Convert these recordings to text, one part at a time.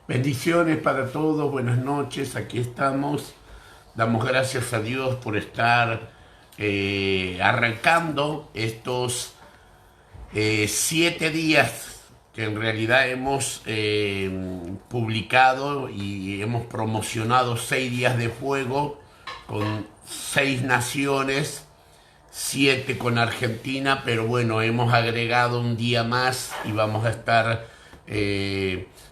Bendiciones para todos, buenas noches, aquí estamos. Damos gracias a Dios por estar arrancando estos 7 días que en realidad hemos publicado y hemos promocionado 6 días de fuego con 6 naciones, 7 con Argentina, pero bueno, hemos agregado un día más y vamos a estar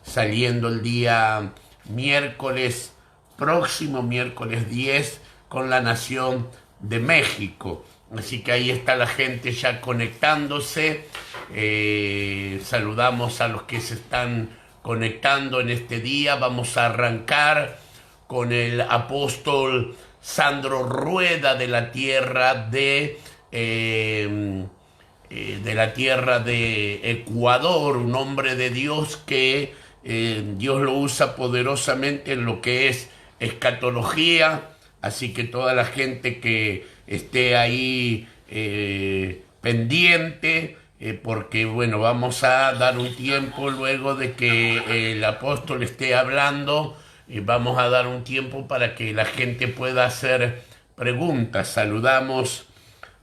saliendo el día miércoles próximo, miércoles 10, con la Nación de México. Así que ahí está la gente ya conectándose. Saludamos a los que se están conectando en este día. Vamos a arrancar con el apóstol Sandro Rueda de la tierra de Ecuador, un hombre de Dios que Dios lo usa poderosamente en lo que es escatología, así que toda la gente que esté ahí pendiente, porque bueno, vamos a dar un tiempo luego de que el apóstol esté hablando, vamos a dar un tiempo para que la gente pueda hacer preguntas. Saludamos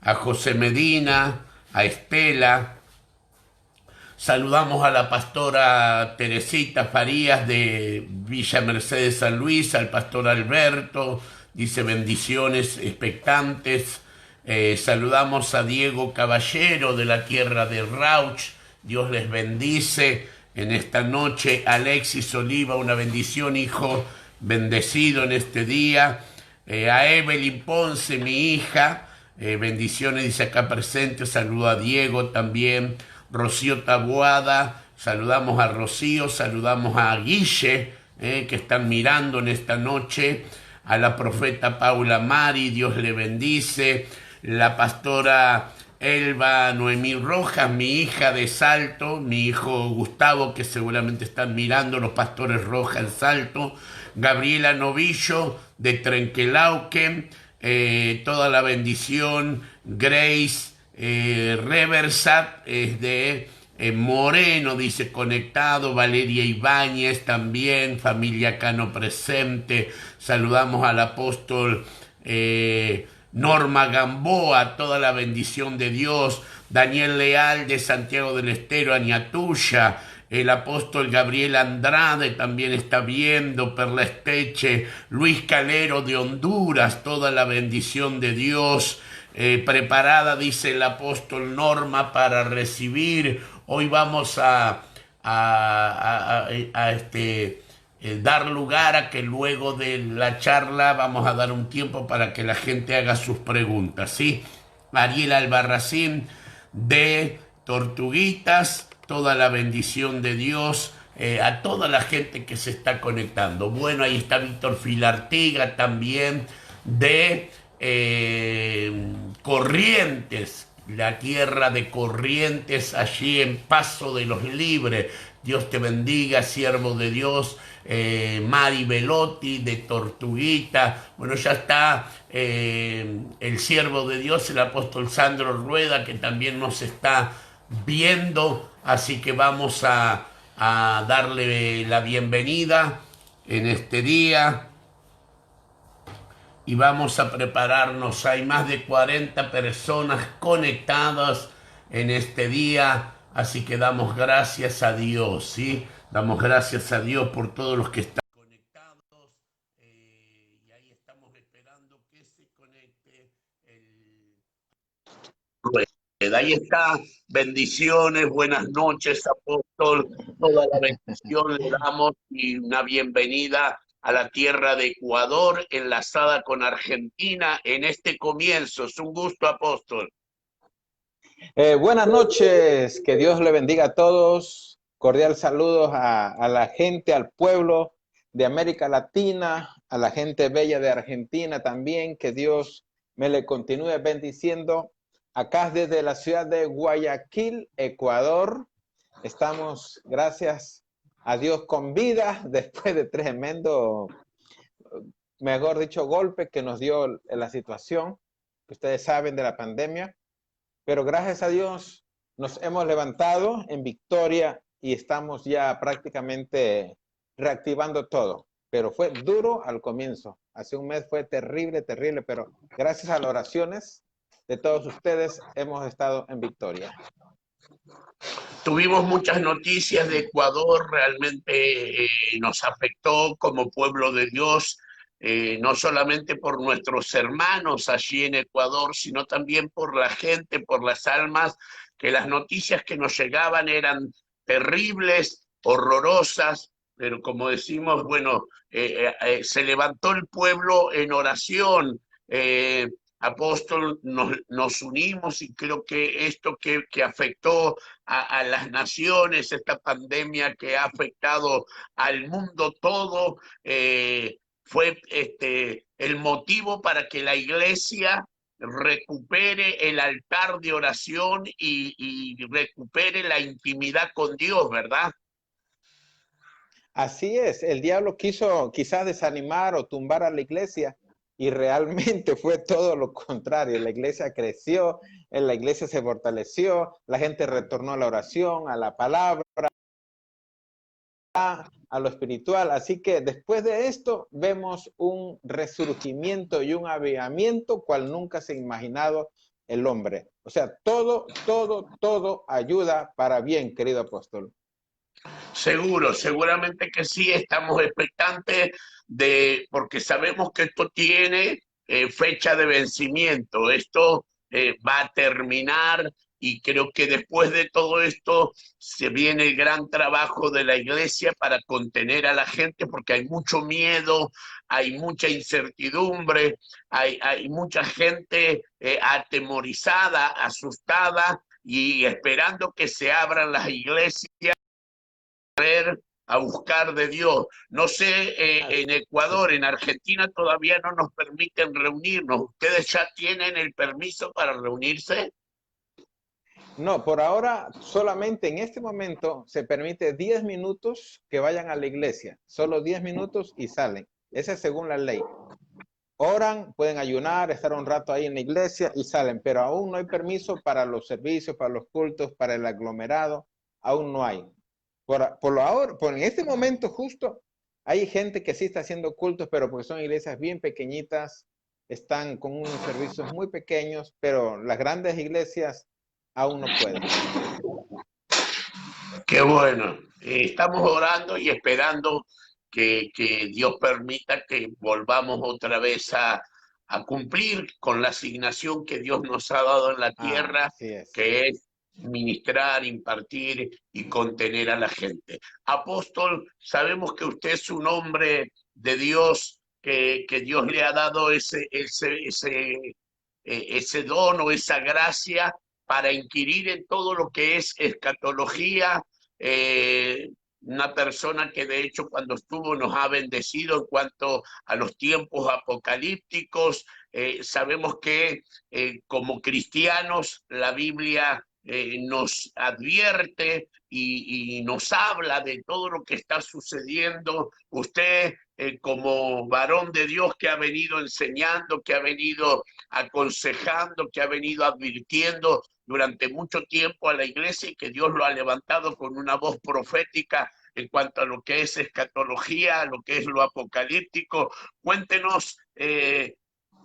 a José Medina, a Estela, saludamos a la pastora Teresita Farías de Villa Mercedes San Luis, al pastor Alberto, dice bendiciones expectantes. Saludamos a Diego Caballero de la tierra de Rauch, Dios les bendice en esta noche. Alexis Oliva, una bendición, hijo, bendecido en este día. A Evelyn Ponce, mi hija, bendiciones, dice acá presente. Saludo a Diego también. Rocío Taboada, saludamos a Rocío, saludamos a Guille, que están mirando en esta noche. A la profeta Paula Mari, Dios le bendice. La pastora Elba Noemí Rojas, mi hija de Salto, mi hijo Gustavo, que seguramente están mirando, los pastores Rojas en Salto. Gabriela Novillo de Trenquelauquen, toda la bendición. Grace Reversat es de Moreno, dice conectado. Valeria Ibáñez también, familia Cano presente. Saludamos al apóstol Norma Gamboa, toda la bendición de Dios. Daniel Leal de Santiago del Estero, Añatuya. El apóstol Gabriel Andrade también está viendo, Perla Esteche, Luis Calero de Honduras, toda la bendición de Dios. Preparada, dice el apóstol Norma, para recibir. Hoy vamos dar lugar a que luego de la charla vamos a dar un tiempo para que la gente haga sus preguntas, ¿sí? Ariel Albarracín de Tortuguitas, toda la bendición de Dios, a toda la gente que se está conectando. Bueno, ahí está Víctor Filartiga también de Corrientes, la tierra de Corrientes, allí en Paso de los Libres. Dios te bendiga, siervo de Dios. Mari Velotti de Tortuguita. Bueno, ya está el siervo de Dios, el apóstol Sandro Rueda, que también nos está viendo. Así que vamos a darle la bienvenida en este día y vamos a prepararnos. Hay más de 40 personas conectadas en este día, así que damos gracias a Dios, ¿sí? Damos gracias a Dios por todos los que están conectados, y ahí estamos esperando que se conecte el rueda. Ahí está, bendiciones, buenas noches, apóstol, toda la bendición le damos y una bienvenida a la tierra de Ecuador, enlazada con Argentina en este comienzo. Es un gusto, apóstol. Buenas noches, que Dios le bendiga a todos. Cordial saludos a la gente, al pueblo de América Latina, a la gente bella de Argentina también. Que Dios me le continúe bendiciendo. Acá desde la ciudad de Guayaquil, Ecuador. Estamos, gracias a Dios, con vida después de tremendo, mejor dicho, golpe que nos dio la situación que ustedes saben de la pandemia. Pero gracias a Dios nos hemos levantado en victoria y estamos ya prácticamente reactivando todo. Pero fue duro al comienzo. Hace un mes fue terrible, terrible, pero gracias a las oraciones de todos ustedes hemos estado en victoria. Tuvimos muchas noticias de Ecuador, realmente nos afectó como pueblo de Dios, no solamente por nuestros hermanos allí en Ecuador, sino también por la gente, por las almas, que las noticias que nos llegaban eran terribles, horrorosas, pero como decimos, bueno, se levantó el pueblo en oración. Apóstol, nos unimos y creo que esto que afectó a las naciones, esta pandemia que ha afectado al mundo todo, fue el motivo para que la iglesia recupere el altar de oración y recupere la intimidad con Dios, ¿verdad? Así es, el diablo quiso quizás desanimar o tumbar a la iglesia y realmente fue todo lo contrario. La iglesia creció, la iglesia se fortaleció, la gente retornó a la oración, a la palabra, a lo espiritual. Así que después de esto vemos un resurgimiento y un avivamiento cual nunca se ha imaginado el hombre. O sea, todo ayuda para bien, querido apóstol. Seguro, seguramente que sí, estamos expectantes porque sabemos que esto tiene fecha de vencimiento, esto va a terminar y creo que después de todo esto se viene el gran trabajo de la iglesia para contener a la gente porque hay mucho miedo, hay mucha incertidumbre, hay mucha gente atemorizada, asustada y esperando que se abran las iglesias a buscar de Dios. No sé, en Ecuador, en Argentina todavía no nos permiten reunirnos. ¿Ustedes ya tienen el permiso para reunirse? No, por ahora solamente en este momento se permite 10 minutos que vayan a la iglesia. Solo 10 minutos y salen. Esa es según la ley. Oran, pueden ayunar, estar un rato ahí en la iglesia y salen, pero aún no hay permiso para los servicios, para los cultos, para el aglomerado. Aún no hay. Por lo ahora, por en este momento justo, hay gente que sí está haciendo cultos, pero porque son iglesias bien pequeñitas, están con unos servicios muy pequeños, pero las grandes iglesias aún no pueden. Qué bueno. Estamos orando y esperando que Dios permita que volvamos otra vez a cumplir con la asignación que Dios nos ha dado en la tierra, Así es. que es ministrar, impartir y contener a la gente. Apóstol, sabemos que usted es un hombre de Dios, que Dios le ha dado ese don o esa gracia para inquirir en todo lo que es escatología, una persona que de hecho cuando estuvo nos ha bendecido en cuanto a los tiempos apocalípticos. Sabemos que como cristianos la Biblia nos advierte y nos habla de todo lo que está sucediendo. Usted como varón de Dios que ha venido enseñando, que ha venido aconsejando, que ha venido advirtiendo durante mucho tiempo a la iglesia y que Dios lo ha levantado con una voz profética en cuanto a lo que es escatología, lo que es lo apocalíptico. Cuéntenos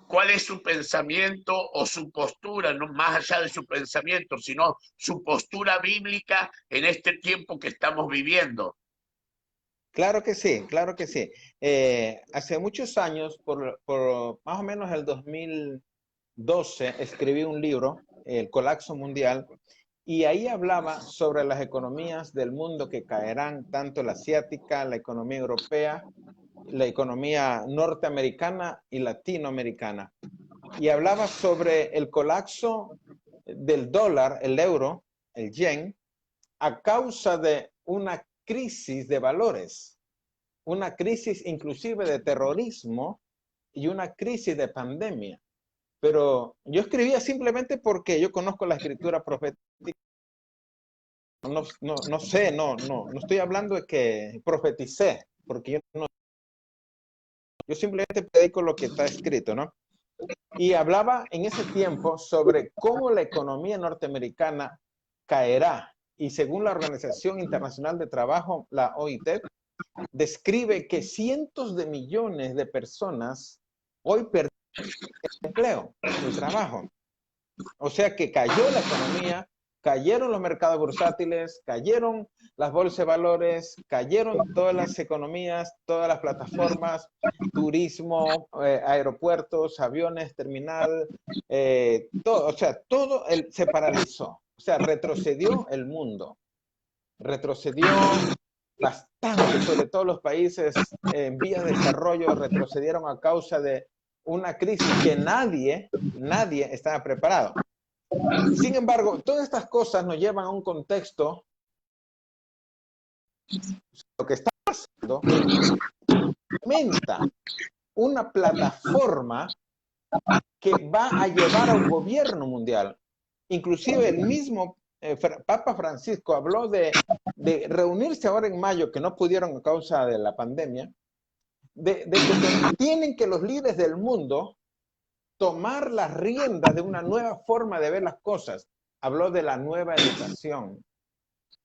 cuál es su pensamiento o su postura, no más allá de su pensamiento, sino su postura bíblica en este tiempo que estamos viviendo. Claro que sí, claro que sí. Hace muchos años, por más o menos el 2012, escribí un libro, El colapso mundial, y ahí hablaba sobre las economías del mundo que caerán, tanto la asiática, la economía europea, la economía norteamericana y latinoamericana. Y hablaba sobre el colapso del dólar, el euro, el yen, a causa de una crisis de valores, una crisis inclusive de terrorismo y una crisis de pandemia. Pero yo escribía simplemente porque yo conozco la escritura profética. No sé, no estoy hablando de que profeticé, porque yo simplemente predico lo que está escrito, ¿no? Y hablaba en ese tiempo sobre cómo la economía norteamericana caerá. Y según la Organización Internacional de Trabajo, la OIT, describe que cientos de millones de personas hoy perdieron el empleo, el trabajo. O sea que cayó la economía, cayeron los mercados bursátiles, cayeron las bolsas de valores, cayeron todas las economías, todas las plataformas, turismo, aeropuertos, aviones, terminal, todo, o sea, se paralizó. O sea, retrocedió el mundo. Retrocedió bastante, sobre todo los países en vías de desarrollo retrocedieron a causa de una crisis que nadie estaba preparado. Sin embargo, todas estas cosas nos llevan a un contexto. Lo que está pasando aumenta una plataforma que va a llevar a un gobierno mundial. Inclusive el mismo Papa Francisco habló de reunirse ahora en mayo, que no pudieron a causa de la pandemia, de que tienen que los líderes del mundo tomar las riendas de una nueva forma de ver las cosas. Habló de la nueva educación.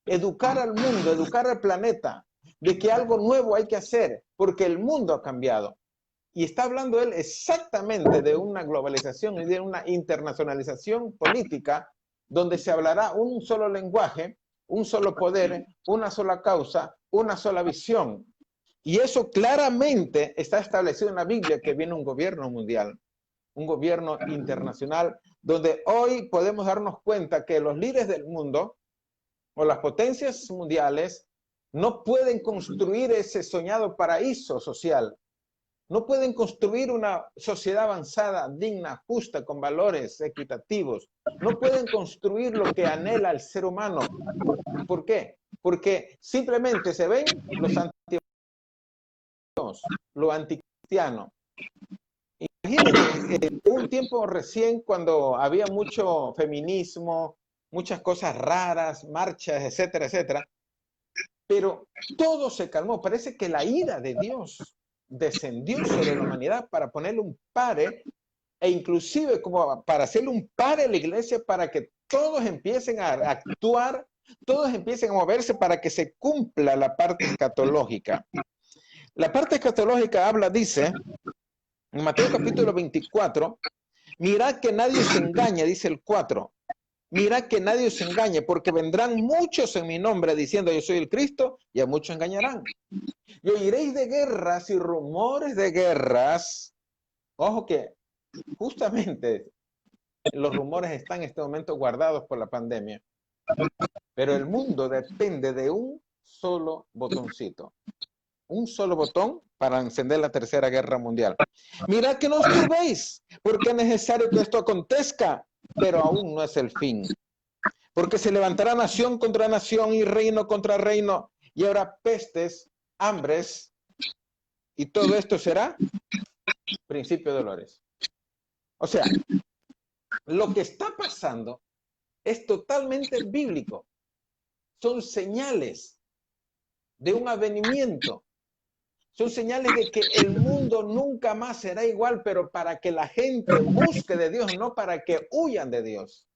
Educar al mundo, educar al planeta, de que algo nuevo hay que hacer, porque el mundo ha cambiado. Y está hablando él exactamente de una globalización y de una internacionalización política, donde se hablará un solo lenguaje, un solo poder, una sola causa, una sola visión. Y eso claramente está establecido en la Biblia, que viene un gobierno mundial, un gobierno internacional, donde hoy podemos darnos cuenta que los líderes del mundo o las potencias mundiales no pueden construir ese soñado paraíso social. No pueden construir una sociedad avanzada, digna, justa, con valores equitativos. No pueden construir lo que anhela el ser humano. ¿Por qué? Porque simplemente se ven los anticristianos, lo anticristiano. Imagínense, un tiempo recién cuando había mucho feminismo, muchas cosas raras, marchas, etcétera, etcétera, pero todo se calmó. Parece que la ira de Dios descendió sobre la humanidad para ponerle un pare, e inclusive como para hacerle un pare a la iglesia para que todos empiecen a actuar, todos empiecen a moverse para que se cumpla la parte escatológica. La parte escatológica habla, dice, en Mateo capítulo 24, mirad que nadie se engañe, dice el 4. Mirad que nadie se engañe, porque vendrán muchos en mi nombre diciendo yo soy el Cristo, y a muchos engañarán. Y oiréis de guerras y rumores de guerras. Ojo que justamente los rumores están en este momento guardados por la pandemia. Pero el mundo depende de un solo botoncito. Un solo botón para encender la tercera guerra mundial. Mirad que no os turbéis, porque es necesario que esto acontezca, pero aún no es el fin. Porque se levantará nación contra nación y reino contra reino, y habrá pestes, hambres, y todo esto será principio de dolores. O sea, lo que está pasando es totalmente bíblico. Son señales de un avenimiento. Son señales de que el mundo nunca más será igual, pero para que la gente busque de Dios, no para que huyan de Dios.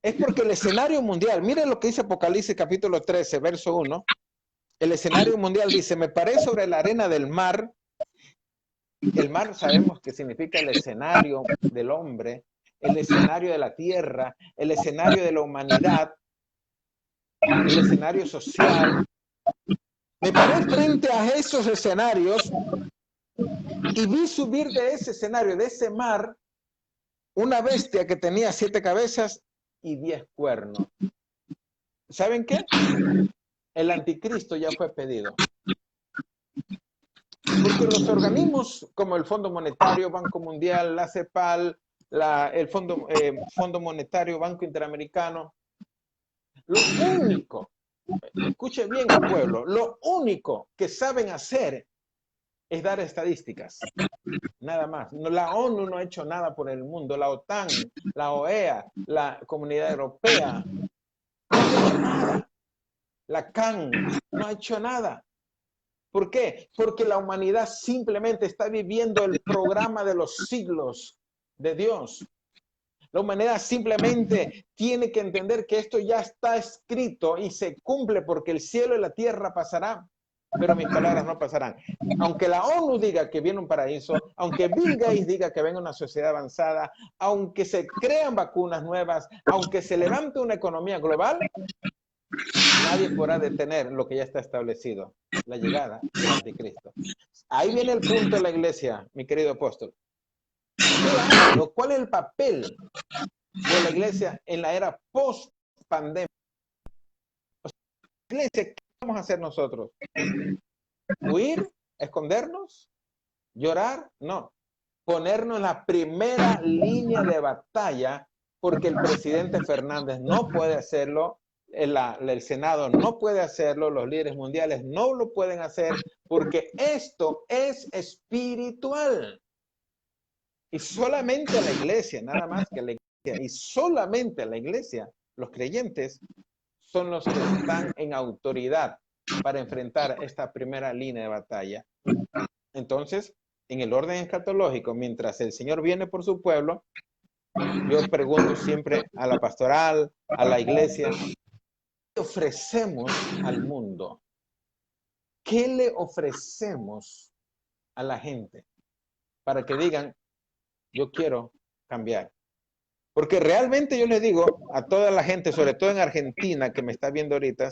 Es porque el escenario mundial, miren lo que dice Apocalipsis capítulo 13, verso 1. El escenario mundial dice, me paré sobre la arena del mar. El mar sabemos que significa el escenario del hombre, el escenario de la tierra, el escenario de la humanidad, el escenario social. Me paré frente a esos escenarios y vi subir de ese escenario, de ese mar, una bestia que tenía 7 cabezas y 10 cuernos. ¿Saben qué? El anticristo ya fue pedido. Porque los organismos como el Fondo Monetario, Banco Mundial, la CEPAL, el Fondo Monetario, Banco Interamericano, lo único, escuche bien pueblo, lo único que saben hacer es dar estadísticas. Nada más. La ONU no ha hecho nada por el mundo, la OTAN, la OEA, la Comunidad Europea, no ha hecho nada. La CAN no ha hecho nada. ¿Por qué? Porque la humanidad simplemente está viviendo el programa de los siglos de Dios. La humanidad simplemente tiene que entender que esto ya está escrito y se cumple porque el cielo y la tierra pasarán, pero mis palabras no pasarán. Aunque la ONU diga que viene un paraíso, aunque Bill Gates diga que venga una sociedad avanzada, aunque se crean vacunas nuevas, aunque se levante una economía global, nadie podrá detener lo que ya está establecido, la llegada del anticristo. Ahí viene el punto de la iglesia, mi querido apóstol. ¿Cuál es el papel de la iglesia en la era post-pandemia? Iglesia, ¿qué vamos a hacer nosotros? ¿Huir? ¿Escondernos? ¿Llorar? No. Ponernos en la primera línea de batalla porque el presidente Fernández no puede hacerlo, el Senado no puede hacerlo, los líderes mundiales no lo pueden hacer porque esto es espiritual. Y solamente la iglesia, nada más que la iglesia, y solamente la iglesia, los creyentes, son los que están en autoridad para enfrentar esta primera línea de batalla. Entonces, en el orden escatológico, mientras el Señor viene por su pueblo, yo pregunto siempre a la pastoral, a la iglesia, ¿qué ofrecemos al mundo? ¿Qué le ofrecemos a la gente? Para que digan, yo quiero cambiar. Porque realmente yo les digo a toda la gente, sobre todo en Argentina, que me está viendo ahorita,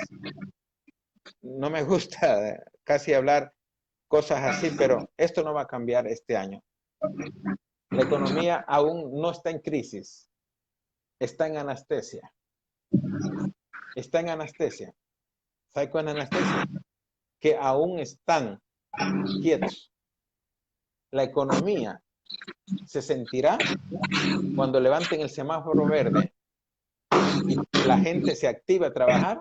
no me gusta casi hablar cosas así, pero esto no va a cambiar este año. La economía aún no está en crisis, está en anestesia. Está en anestesia. ¿Sabe cuál es anestesia? Que aún están quietos. La economía se sentirá cuando levanten el semáforo verde y la gente se activa a trabajar.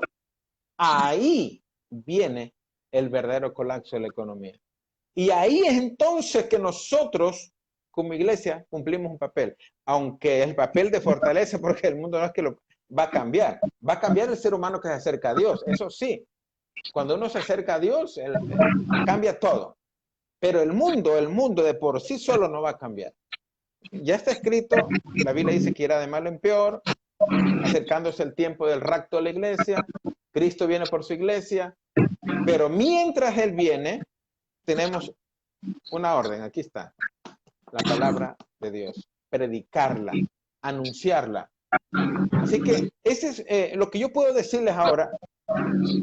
Ahí viene el verdadero colapso de la economía. Y ahí es entonces que nosotros, como iglesia, cumplimos un papel. Aunque el papel de fortaleza, porque el mundo no es que lo va a cambiar. Va a cambiar el ser humano que se acerca a Dios. Eso sí. Cuando uno se acerca a Dios, cambia todo. Pero el mundo de por sí solo no va a cambiar. Ya está escrito, la Biblia dice que irá de malo en peor, acercándose el tiempo del rapto de la iglesia, Cristo viene por su iglesia, pero mientras Él viene, tenemos una orden, aquí está, la palabra de Dios, predicarla, anunciarla. Así que ese es lo que yo puedo decirles ahora,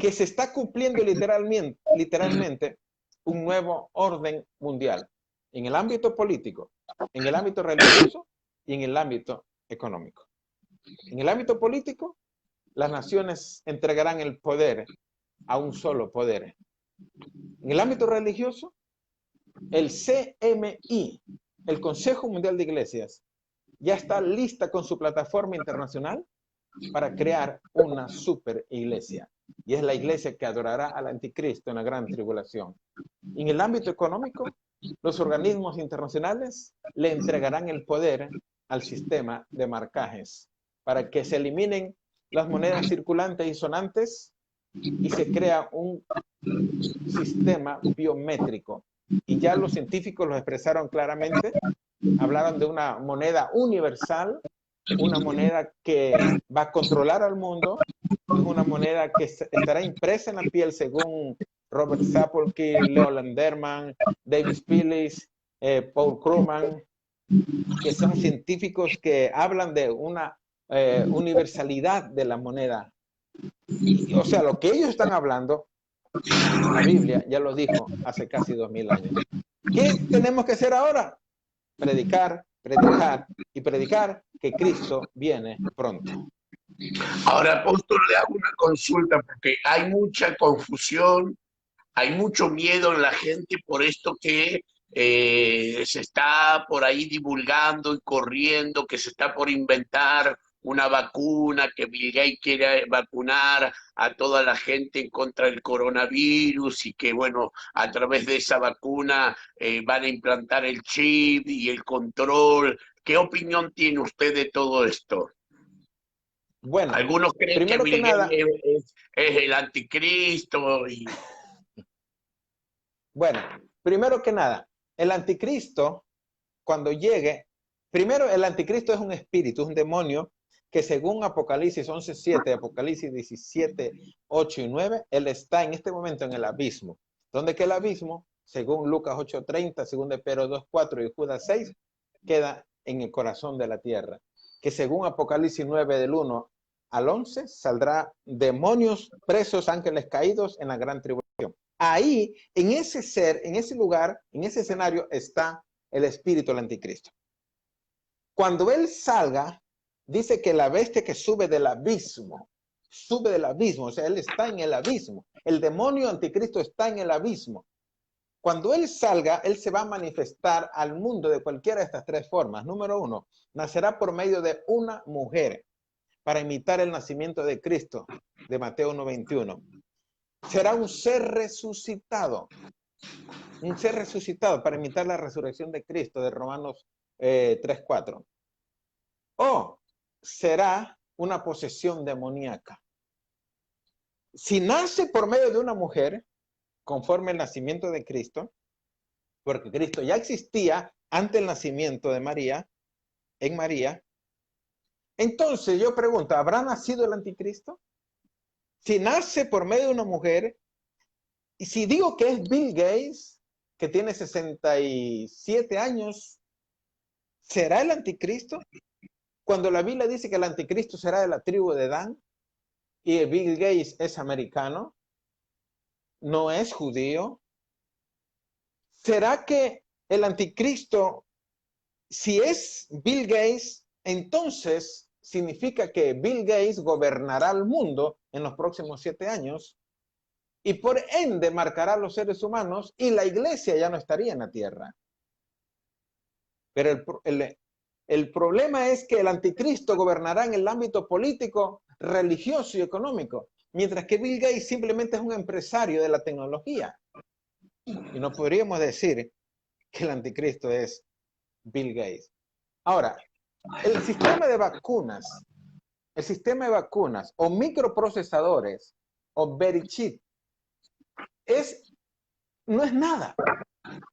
que se está cumpliendo literalmente un nuevo orden mundial, en el ámbito político, en el ámbito religioso y en el ámbito económico. En el ámbito político, las naciones entregarán el poder a un solo poder. En el ámbito religioso, el CMI, el Consejo Mundial de Iglesias, ya está lista con su plataforma internacional para crear una super iglesia. Y es la iglesia que adorará al anticristo en la gran tribulación. En el ámbito económico, los organismos internacionales le entregarán el poder al sistema de marcajes para que se eliminen las monedas circulantes y sonantes y se crea un sistema biométrico. Y ya los científicos lo expresaron claramente, hablaron de una moneda universal, una moneda que va a controlar al mundo, es una moneda que estará impresa en la piel según Robert Sapolsky, Leo Landerman, David Spillis, Paul Krugman, que son científicos que hablan de una universalidad de la moneda. O sea, lo que ellos están hablando, la Biblia ya lo dijo hace casi 2000 años. ¿Qué tenemos que hacer ahora? Predicar, predicar y predicar que Cristo viene pronto. Ahora, apóstol, le hago una consulta porque hay mucha confusión, hay mucho miedo en la gente por esto que se está por ahí divulgando y corriendo, que se está por inventar una vacuna, que Bill Gates quiere vacunar a toda la gente en contra del coronavirus y que, bueno, a través de esa vacuna van a implantar el chip y el control. ¿Qué opinión tiene usted de todo esto? Bueno, Algunos creen que primero que Bill nada, Gates es el anticristo. bueno, primero que nada, el anticristo, cuando llegue, Primero, el anticristo es un espíritu, es un demonio que según Apocalipsis 11:7, Apocalipsis 17:8 y 9, él está en este momento en el abismo. Donde que el abismo, según Lucas 8:30, según de Pedro 2:4 y Judas 6, queda en el corazón de la tierra. Que según Apocalipsis 9 del 1 al 11, saldrá demonios presos, ángeles caídos en la gran tribulación. Ahí, en ese ser, en ese lugar, en ese escenario, está el espíritu del anticristo. Cuando él salga, dice que la bestia que sube del abismo, o sea, él está en el abismo. El demonio anticristo está en el abismo. Cuando él salga, él se va a manifestar al mundo de cualquiera de estas tres formas. Número uno, nacerá por medio de una mujer para imitar el nacimiento de Cristo, de Mateo 1:21. Será un ser resucitado para imitar la resurrección de Cristo, de Romanos 3:4. O será una posesión demoníaca. Si nace por medio de una mujer, conforme el nacimiento de Cristo, porque Cristo ya existía antes del nacimiento de María, en María, entonces yo pregunto, ¿habrá nacido el anticristo? Si nace por medio de una mujer, y si digo que es Bill Gates, que tiene 67 años, ¿será el anticristo? Cuando la Biblia dice que el anticristo será de la tribu de Dan, y Bill Gates es americano, no es judío, ¿será que el anticristo, si es Bill Gates, entonces significa que Bill Gates gobernará el mundo en los próximos 7 años y por ende marcará a los seres humanos y la iglesia ya no estaría en la tierra? Pero el problema es que el anticristo gobernará en el ámbito político, religioso y económico, mientras que Bill Gates simplemente es un empresario de la tecnología. Y no podríamos decir que el anticristo es Bill Gates. Ahora, el sistema de vacunas o microprocesadores o Verichip no es nada.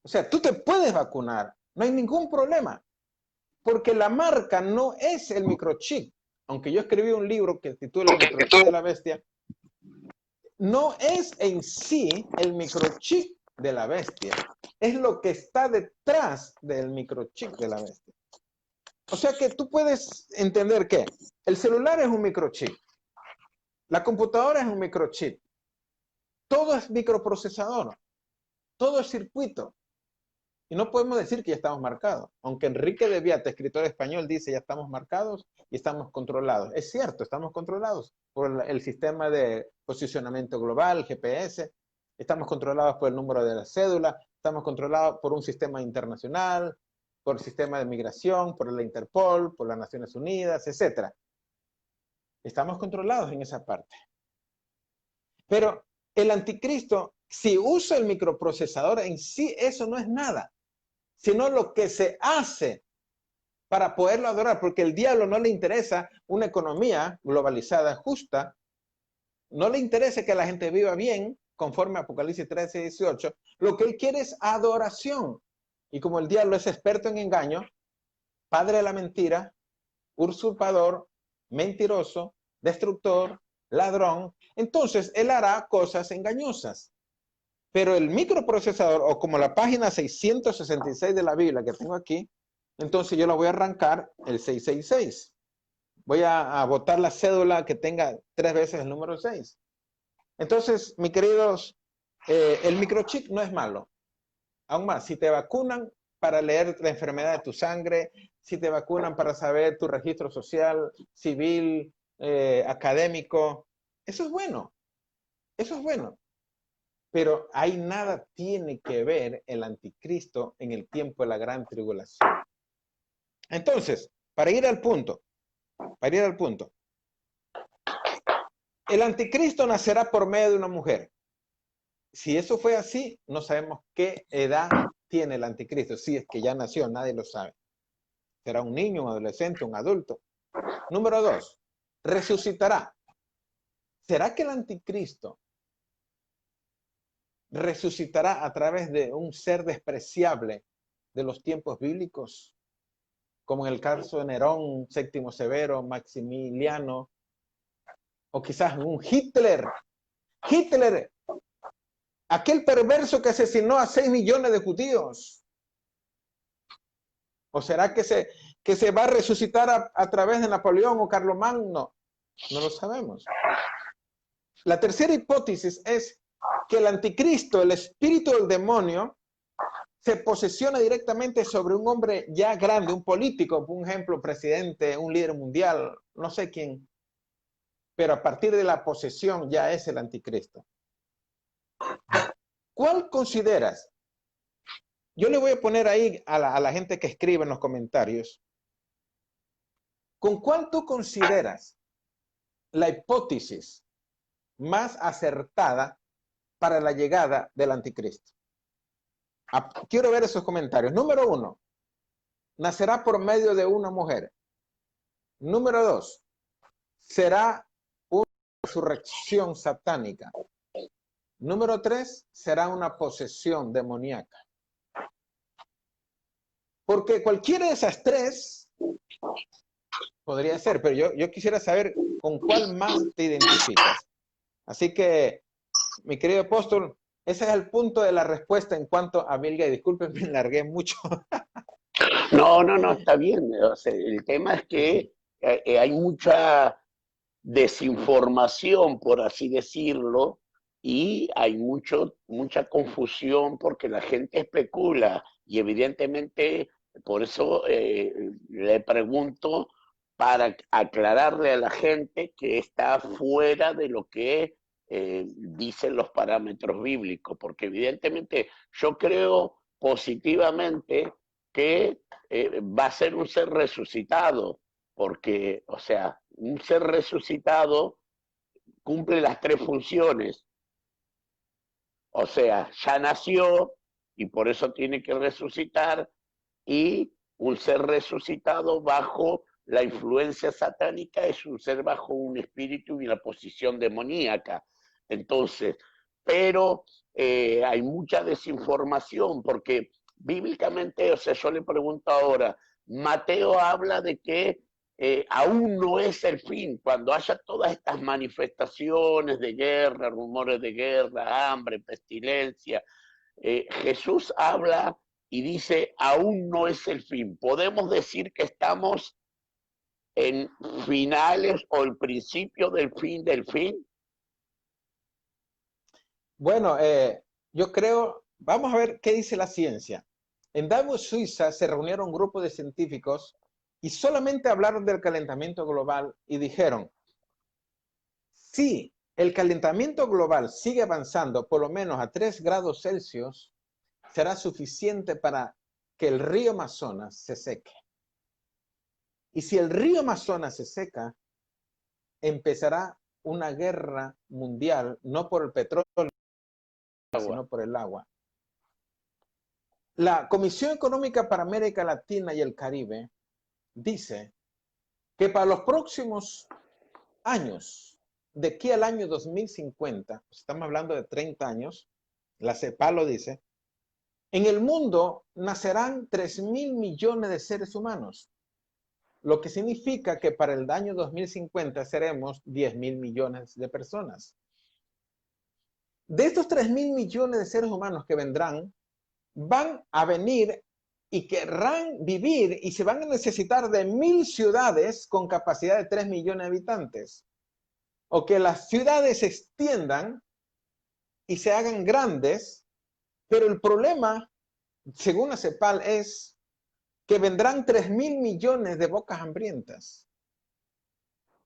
O sea, tú te puedes vacunar, no hay ningún problema, porque la marca no es el microchip. Aunque yo escribí un libro que titula El microchip de la bestia, no es en sí el microchip de la bestia, es lo que está detrás del microchip de la bestia. O sea que tú puedes entender que el celular es un microchip, la computadora es un microchip, todo es microprocesador, todo es circuito. Y no podemos decir que ya estamos marcados, aunque Enrique de Viata, escritor español, dice ya estamos marcados y estamos controlados. Es cierto, estamos controlados por el sistema de posicionamiento global, GPS, estamos controlados por el número de la cédula, estamos controlados por un sistema internacional, por el sistema de migración, por la Interpol, por las Naciones Unidas, etc. Estamos controlados en esa parte. Pero el anticristo, si usa el microprocesador en sí, eso no es nada, sino lo que se hace para poderlo adorar, porque el diablo no le interesa una economía globalizada justa, no le interesa que la gente viva bien, conforme a Apocalipsis 13:18, lo que él quiere es adoración. Y como el diablo es experto en engaño, padre de la mentira, usurpador, mentiroso, destructor, ladrón, entonces él hará cosas engañosas. Pero el microprocesador, o como la página 666 de la Biblia que tengo aquí, entonces yo la voy a arrancar el 666. Voy a botar la cédula que tenga 3 veces el número 6. Entonces, mis queridos, el microchip no es malo. Aún más, si te vacunan para leer la enfermedad de tu sangre, si te vacunan para saber tu registro social, civil, académico, eso es bueno. Eso es bueno. Pero ahí nada tiene que ver el anticristo en el tiempo de la gran tribulación. Entonces, para ir al punto, el anticristo nacerá por medio de una mujer. Si eso fue así, no sabemos qué edad tiene el anticristo. Si es que ya nació, nadie lo sabe. Será un niño, un adolescente, un adulto. Número 2, resucitará. ¿Será que el anticristo resucitará a través de un ser despreciable de los tiempos bíblicos? como en el caso de Nerón, Séptimo Severo, Maximiliano, o quizás un Hitler. Hitler, aquel perverso que asesinó a 6 millones de judíos. ¿O será que se va a resucitar a través de Napoleón o Carlomagno? No lo sabemos. La tercera hipótesis es que el anticristo, el espíritu del demonio, se posesiona directamente sobre un hombre ya grande, un político, por ejemplo, presidente, un líder mundial, no sé quién, pero a partir de la posesión ya es el anticristo. ¿Cuál consideras? Yo le voy a poner ahí a la gente que escribe en los comentarios, ¿con cuál tú consideras la hipótesis más acertada para la llegada del anticristo? Quiero ver esos comentarios. Número 1, nacerá por medio de una mujer. Número 2, será una resurrección satánica. Número 3, será una posesión demoníaca. Porque cualquiera de esas tres podría ser, pero yo quisiera saber con cuál más te identificas. Así que, mi querido apóstol, ese es el punto de la respuesta en cuanto a Bill Gates. Disculpen, me largué mucho. No, está bien. O sea, el tema es que hay mucha desinformación, por así decirlo, y hay mucha confusión porque la gente especula y evidentemente por eso le pregunto para aclararle a la gente que está fuera de lo que dicen los parámetros bíblicos, porque evidentemente yo creo positivamente que va a ser un ser resucitado, porque, o sea, un ser resucitado cumple las tres funciones. O sea, ya nació y por eso tiene que resucitar, y un ser resucitado bajo la influencia satánica es un ser bajo un espíritu y una posición demoníaca. Entonces, pero hay mucha desinformación porque bíblicamente, o sea, yo le pregunto ahora, Mateo habla de que aún no es el fin, cuando haya todas estas manifestaciones de guerra, rumores de guerra, hambre, pestilencia, Jesús habla y dice, aún no es el fin. Podemos decir que estamos en finales o el principio del fin del fin. Bueno, yo creo, vamos a ver qué dice la ciencia. En Davos, Suiza, se reunieron un grupo de científicos y solamente hablaron del calentamiento global y dijeron, si el calentamiento global sigue avanzando por lo menos a 3 grados Celsius, será suficiente para que el río Amazonas se seque. Y si el río Amazonas se seca, empezará una guerra mundial, no por el petróleo, sino por el agua. La Comisión Económica para América Latina y el Caribe dice que para los próximos años, de aquí al año 2050, estamos hablando de 30 años, la CEPAL lo dice, en el mundo nacerán 3.000 millones de seres humanos, lo que significa que para el año 2050 seremos 10.000 millones de personas. De estos 3.000 millones de seres humanos que vendrán, van a venir y querrán vivir y se van a necesitar de 1.000 ciudades con capacidad de 3 millones de habitantes. O que las ciudades se extiendan y se hagan grandes, pero el problema, según la CEPAL, es que vendrán 3.000 millones de bocas hambrientas.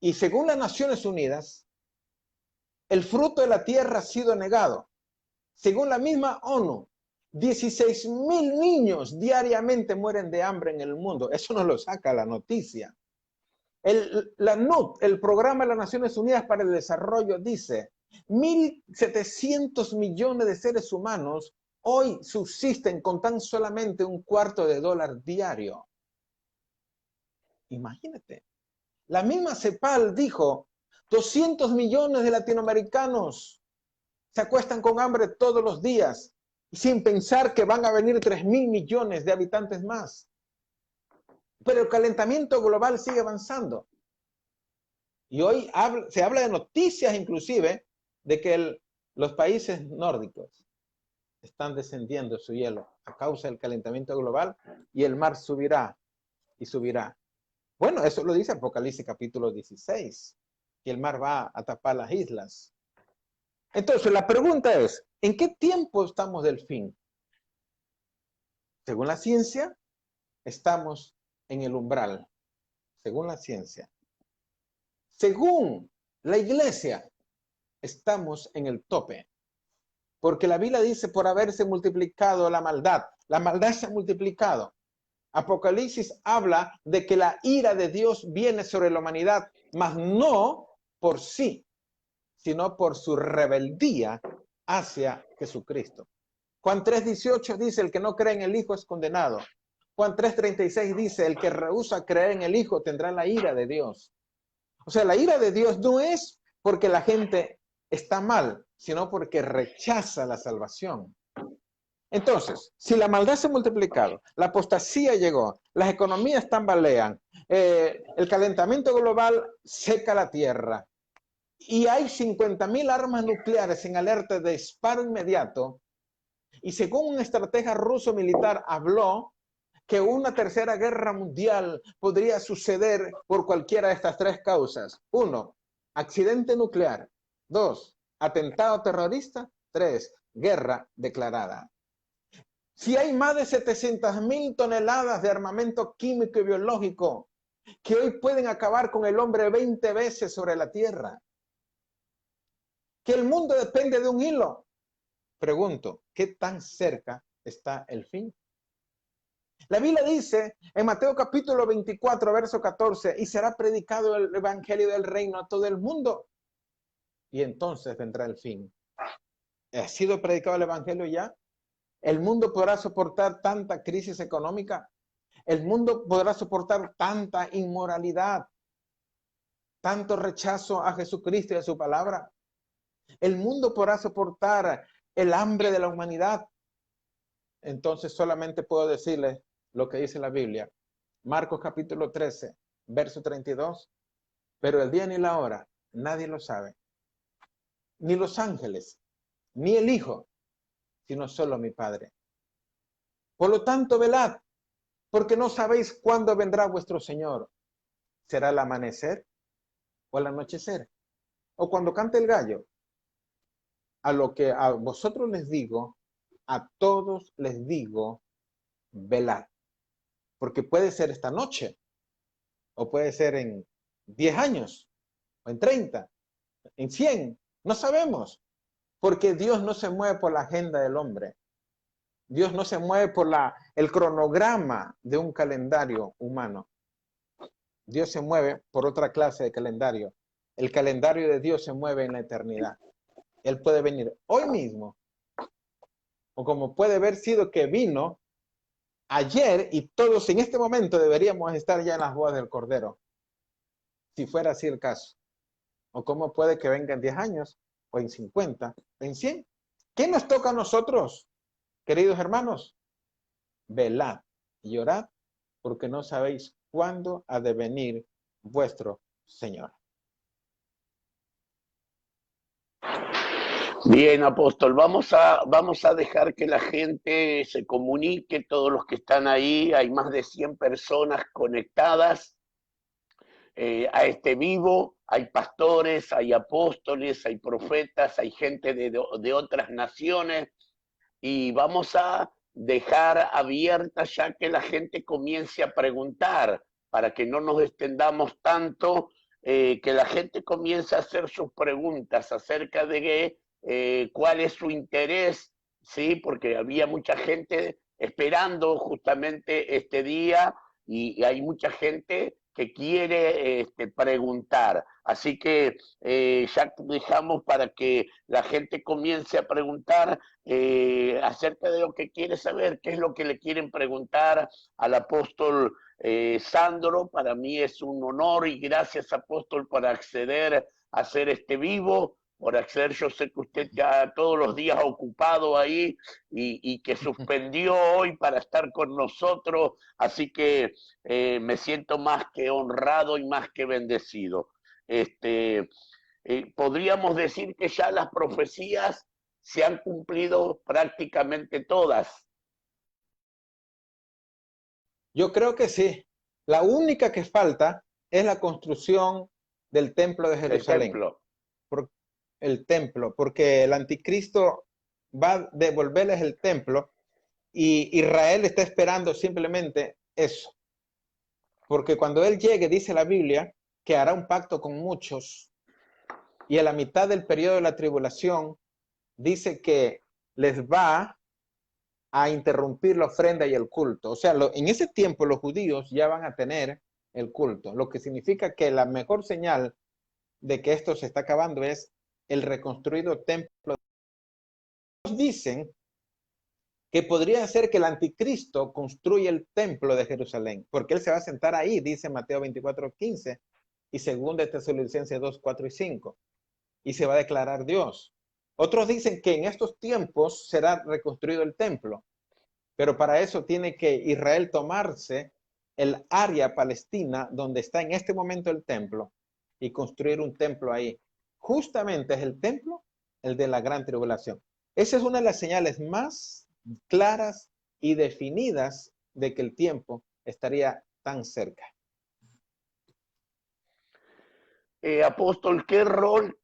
Y según las Naciones Unidas, el fruto de la tierra ha sido negado. Según la misma ONU, 16.000 niños diariamente mueren de hambre en el mundo. Eso nos lo saca la noticia. La NUD, el Programa de las Naciones Unidas para el Desarrollo, dice 1.700 millones de seres humanos hoy subsisten con tan solamente $0.25 diario. Imagínate. La misma CEPAL dijo 200 millones de latinoamericanos se acuestan con hambre todos los días sin pensar que van a venir 3.000 millones de habitantes más. pero el calentamiento global sigue avanzando. Y hoy se habla de noticias inclusive de que los países nórdicos están descendiendo su hielo a causa del calentamiento global y el mar subirá y subirá. Bueno, eso lo dice Apocalipsis capítulo 16, que el mar va a tapar las islas. Entonces, la pregunta es, ¿en qué tiempo estamos del fin? Según la ciencia, estamos en el umbral, según la ciencia. Según la iglesia, estamos en el tope. Porque la Biblia dice, por haberse multiplicado la maldad se ha multiplicado. Apocalipsis habla de que la ira de Dios viene sobre la humanidad, mas no por sí, sino por su rebeldía hacia Jesucristo. Juan 3:18 dice, el que no cree en el Hijo es condenado. Juan 3:36 dice, el que rehúsa creer en el Hijo tendrá la ira de Dios. O sea, la ira de Dios no es porque la gente está mal, sino porque rechaza la salvación. Entonces, si la maldad se ha multiplicado, la apostasía llegó, las economías tambalean, el calentamiento global seca la tierra y hay 50.000 armas nucleares en alerta de disparo inmediato, y según un estratega ruso militar habló que una tercera guerra mundial podría suceder por cualquiera de estas tres causas. 1, accidente nuclear. 2, atentado terrorista. 3, guerra declarada. Si hay más de 700.000 toneladas de armamento químico y biológico que hoy pueden acabar con el hombre 20 veces sobre la tierra, que el mundo depende de un hilo, pregunto, ¿qué tan cerca está el fin? La Biblia dice en Mateo capítulo 24, verso 14, y será predicado el evangelio del reino a todo el mundo, y entonces vendrá el fin. ¿Ha sido predicado el evangelio ya? ¿El mundo podrá soportar tanta crisis económica? ¿El mundo podrá soportar tanta inmoralidad? ¿Tanto rechazo a Jesucristo y a su palabra? ¿El mundo podrá soportar el hambre de la humanidad? Entonces solamente puedo decirles lo que dice la Biblia. Marcos capítulo 13, verso 32. Pero el día ni la hora nadie lo sabe. Ni los ángeles, ni el Hijo, sino solo mi Padre. Por lo tanto, velad, porque no sabéis cuándo vendrá vuestro Señor. ¿Será el amanecer o el anochecer? ¿O cuando cante el gallo? A lo que a vosotros les digo, a todos les digo, velad. Porque puede ser esta noche, o puede ser en 10 años, o en 30, en 100, no sabemos. Porque Dios no se mueve por la agenda del hombre. Dios no se mueve por el cronograma de un calendario humano. Dios se mueve por otra clase de calendario. El calendario de Dios se mueve en la eternidad. Él puede venir hoy mismo, o como puede haber sido que vino ayer, y todos en este momento deberíamos estar ya en las bodas del Cordero, si fuera así el caso. O como puede que venga en 10 años, o en 50, en 100. ¿Qué nos toca a nosotros, queridos hermanos? Velad y orad, porque no sabéis cuándo ha de venir vuestro Señor. Bien, apóstol, vamos a dejar que la gente se comunique, todos los que están ahí, hay más de 100 personas conectadas a este vivo, hay pastores, hay apóstoles, hay profetas, hay gente de otras naciones, y vamos a dejar abierta ya que la gente comience a preguntar, para que no nos extendamos tanto, que la gente comience a hacer sus preguntas acerca de cuál es su interés, ¿sí? Porque había mucha gente esperando justamente este día y hay mucha gente que quiere preguntar. Así que ya dejamos para que la gente comience a preguntar acerca de lo que quiere saber, qué es lo que le quieren preguntar al apóstol Sandro. Para mí es un honor y gracias, apóstol, por acceder a hacer este vivo. por hacer. Yo sé que usted está todos los días ocupado ahí y que suspendió hoy para estar con nosotros, así que me siento más que honrado y más que bendecido. Podríamos decir que ya las profecías se han cumplido prácticamente todas. Yo creo que sí. La única que falta es la construcción del templo de El Jerusalén. templo. El templo, porque el anticristo va a devolverles el templo y Israel está esperando simplemente eso. Porque cuando él llegue, dice la Biblia, que hará un pacto con muchos y a la mitad del periodo de la tribulación dice que les va a interrumpir la ofrenda y el culto. O sea, en ese tiempo los judíos ya van a tener el culto, lo que significa que la mejor señal de que esto se está acabando es el reconstruido templo. Dicen que podría ser que el anticristo construya el templo de Jerusalén, porque él se va a sentar ahí, dice Mateo 24:15 y 2 Tesalonicenses 2:4 y 5, y se va a declarar Dios. Otros dicen que en estos tiempos será reconstruido el templo, pero para eso tiene que Israel tomarse el área palestina donde está en este momento el templo y construir un templo ahí. Justamente es el templo, el de la gran tribulación. Esa es una de las señales más claras y definidas de que el tiempo estaría tan cerca. Apóstol, ¿qué rol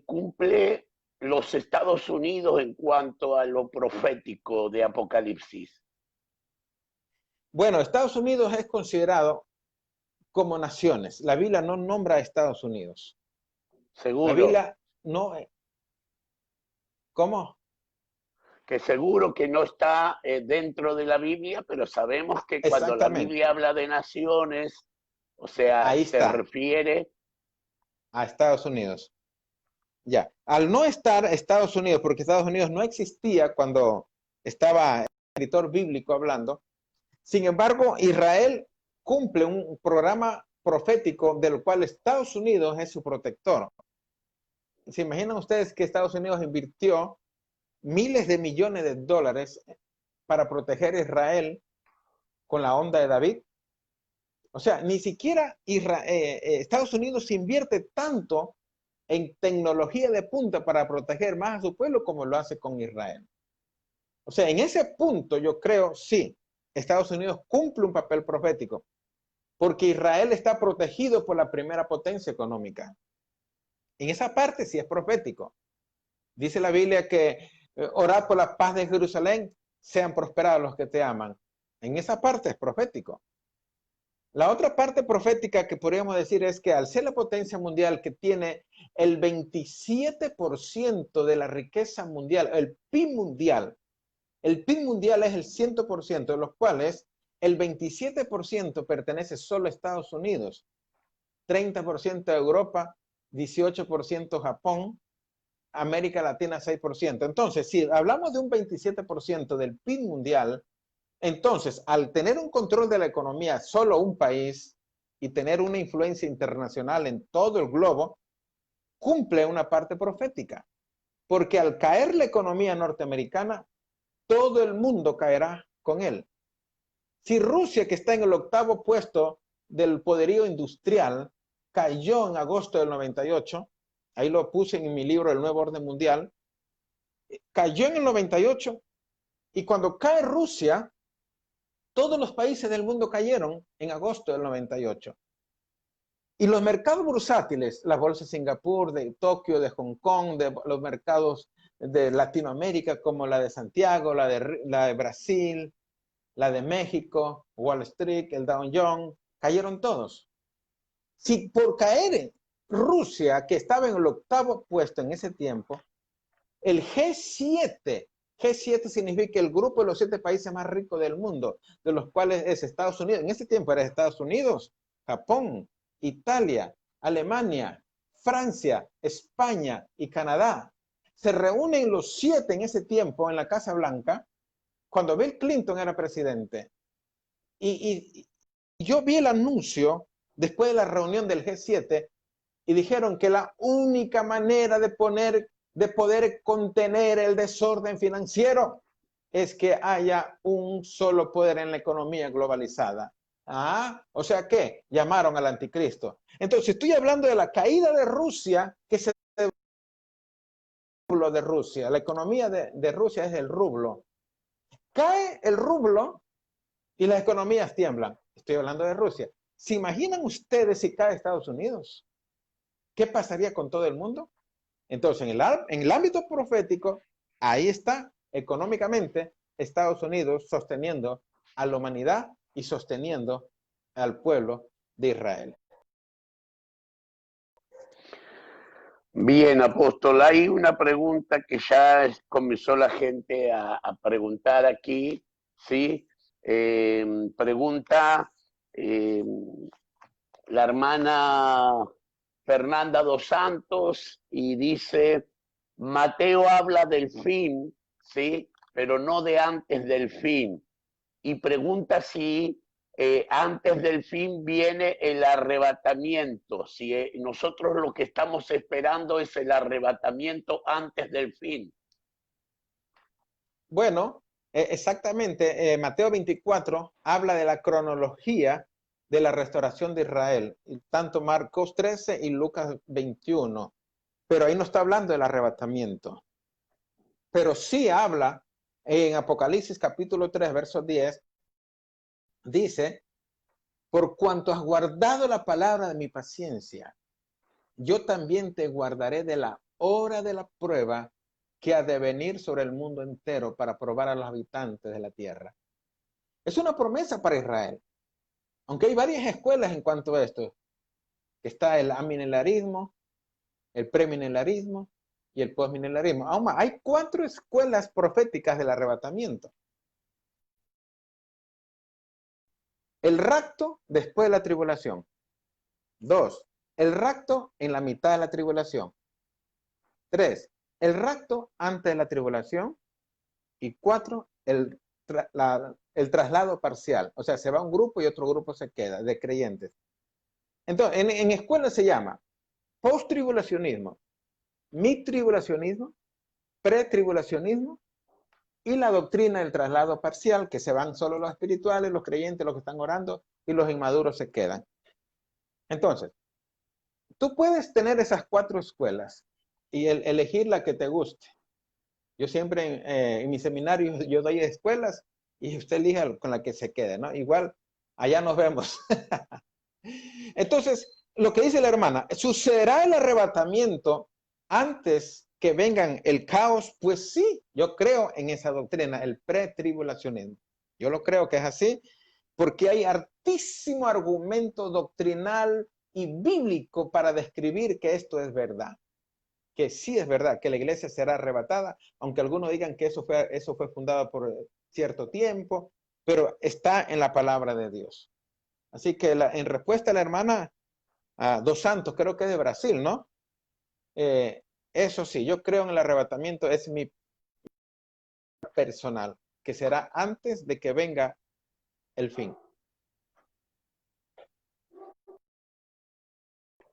cumple los Estados Unidos en cuanto a lo profético de Apocalipsis? Bueno, Estados Unidos es considerado como naciones. La Biblia no nombra a Estados Unidos. La Seguro. Biblia no... ¿Cómo? Que seguro que no está dentro de la Biblia, pero sabemos que cuando la Exactamente. Biblia habla de naciones, o sea, Ahí se está, refiere a Estados Unidos. Ya. Al no estar Estados Unidos, porque Estados Unidos no existía cuando estaba el escritor bíblico hablando, sin embargo, Israel cumple un programa profético del cual Estados Unidos es su protector. ¿Se imaginan ustedes que Estados Unidos invirtió miles de millones de dólares para proteger a Israel con la onda de David? O sea, ni siquiera Estados Unidos invierte tanto en tecnología de punta para proteger más a su pueblo como lo hace con Israel. O sea, en ese punto yo creo, sí, Estados Unidos cumple un papel profético, porque Israel está protegido por la primera potencia económica. En esa parte sí es profético. Dice la Biblia que orad por la paz de Jerusalén, sean prosperados los que te aman. En esa parte es profético. La otra parte profética que podríamos decir es que al ser la potencia mundial que tiene el 27% de la riqueza mundial, el PIB mundial es el 100%, de los cuales el 27% pertenece solo a Estados Unidos, 30% a Europa, 18% Japón, América Latina 6%. Entonces, si hablamos de un 27% del PIB mundial, entonces, al tener un control de la economía solo un país y tener una influencia internacional en todo el globo, cumple una parte profética. Porque al caer la economía norteamericana, todo el mundo caerá con él. Si Rusia, que está en el 8º puesto del poderío industrial, cayó en agosto del 98, ahí lo puse en mi libro El Nuevo Orden Mundial, cayó en el 98 y cuando cae Rusia, todos los países del mundo cayeron en agosto del 98. Y los mercados bursátiles, las bolsas de Singapur, de Tokio, de Hong Kong, de los mercados de Latinoamérica como la de Santiago, la de Brasil, la de México, Wall Street, el Dow Jones, cayeron todos. Si por caer Rusia, que estaba en el 8º puesto en ese tiempo, el G7 significa el grupo de los 7 países más ricos del mundo, de los cuales es Estados Unidos. En ese tiempo era Estados Unidos, Japón, Italia, Alemania, Francia, España y Canadá. Se reúnen los 7 en ese tiempo en la Casa Blanca, cuando Bill Clinton era presidente. Y yo vi el anuncio después de la reunión del G7 y dijeron que la única manera de poder contener el desorden financiero es que haya un solo poder en la economía globalizada. O sea que llamaron al anticristo. Entonces, estoy hablando de la caída de Rusia, que se rublo de Rusia. La economía de Rusia es el rublo. Cae el rublo y las economías tiemblan. Estoy hablando de Rusia. ¿Se imaginan ustedes si cae Estados Unidos? ¿Qué pasaría con todo el mundo? Entonces, en el ámbito profético, ahí está económicamente Estados Unidos sosteniendo a la humanidad y sosteniendo al pueblo de Israel. Bien, apóstol, hay una pregunta que ya comenzó la gente a preguntar aquí, ¿sí? Pregunta la hermana Fernanda dos Santos y dice, Mateo habla del fin, ¿sí? Pero no de antes del fin. Y pregunta si antes del fin viene el arrebatamiento, si nosotros lo que estamos esperando es el arrebatamiento antes del fin. Bueno, exactamente, Mateo 24 habla de la cronología de la restauración de Israel, tanto Marcos 13 y Lucas 21, pero ahí no está hablando del arrebatamiento, pero sí habla en Apocalipsis capítulo 3, verso 10, dice, por cuanto has guardado la palabra de mi paciencia, yo también te guardaré de la hora de la prueba que ha de venir sobre el mundo entero para probar a los habitantes de la tierra. Es una promesa para Israel. Aunque hay varias escuelas en cuanto a esto. Está el amilenarismo, el premilenarismo y el postmilenarismo. Aún más, hay 4 escuelas proféticas del arrebatamiento. El rapto después de la tribulación. 2. El rapto en la mitad de la tribulación. 3. El rapto antes de la tribulación. Y 4. El traslado parcial. O sea, se va un grupo y otro grupo se queda, de creyentes. Entonces, en escuela se llama post-tribulacionismo, mid-tribulacionismo, pre-tribulacionismo y la doctrina del traslado parcial, que se van solo los espirituales, los creyentes, los que están orando, y los inmaduros se quedan. Entonces, tú puedes tener esas 4 escuelas y elegir la que te guste. Yo siempre en mis seminarios yo doy escuelas y usted elija con la que se quede, ¿no? Igual, allá nos vemos. Entonces, lo que dice la hermana, ¿sucederá el arrebatamiento antes que vengan el caos? Pues sí, yo creo en esa doctrina, el pretribulacionismo. Yo lo creo que es así, porque hay altísimo argumento doctrinal y bíblico para describir que esto es verdad. Que sí es verdad, que la iglesia será arrebatada, aunque algunos digan que eso fue fundado por cierto tiempo, pero está en la palabra de Dios. Así que en respuesta a la hermana Dos Santos, creo que es de Brasil, ¿no? Eso sí, yo creo en el arrebatamiento, es mi personal, que será antes de que venga el fin.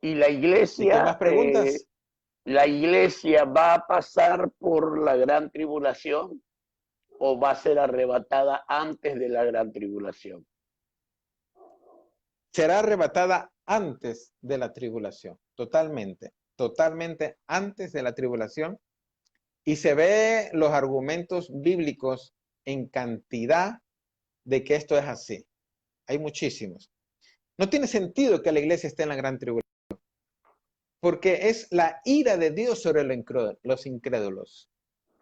Y la iglesia, ¿Y qué más preguntas? ¿la iglesia va a pasar por la gran tribulación o va a ser arrebatada antes de la gran tribulación? Será arrebatada antes de la tribulación, totalmente, totalmente antes de la tribulación. Y se ve los argumentos bíblicos en cantidad de que esto es así. Hay muchísimos. No tiene sentido que la iglesia esté en la gran tribulación, porque es la ira de Dios sobre los incrédulos.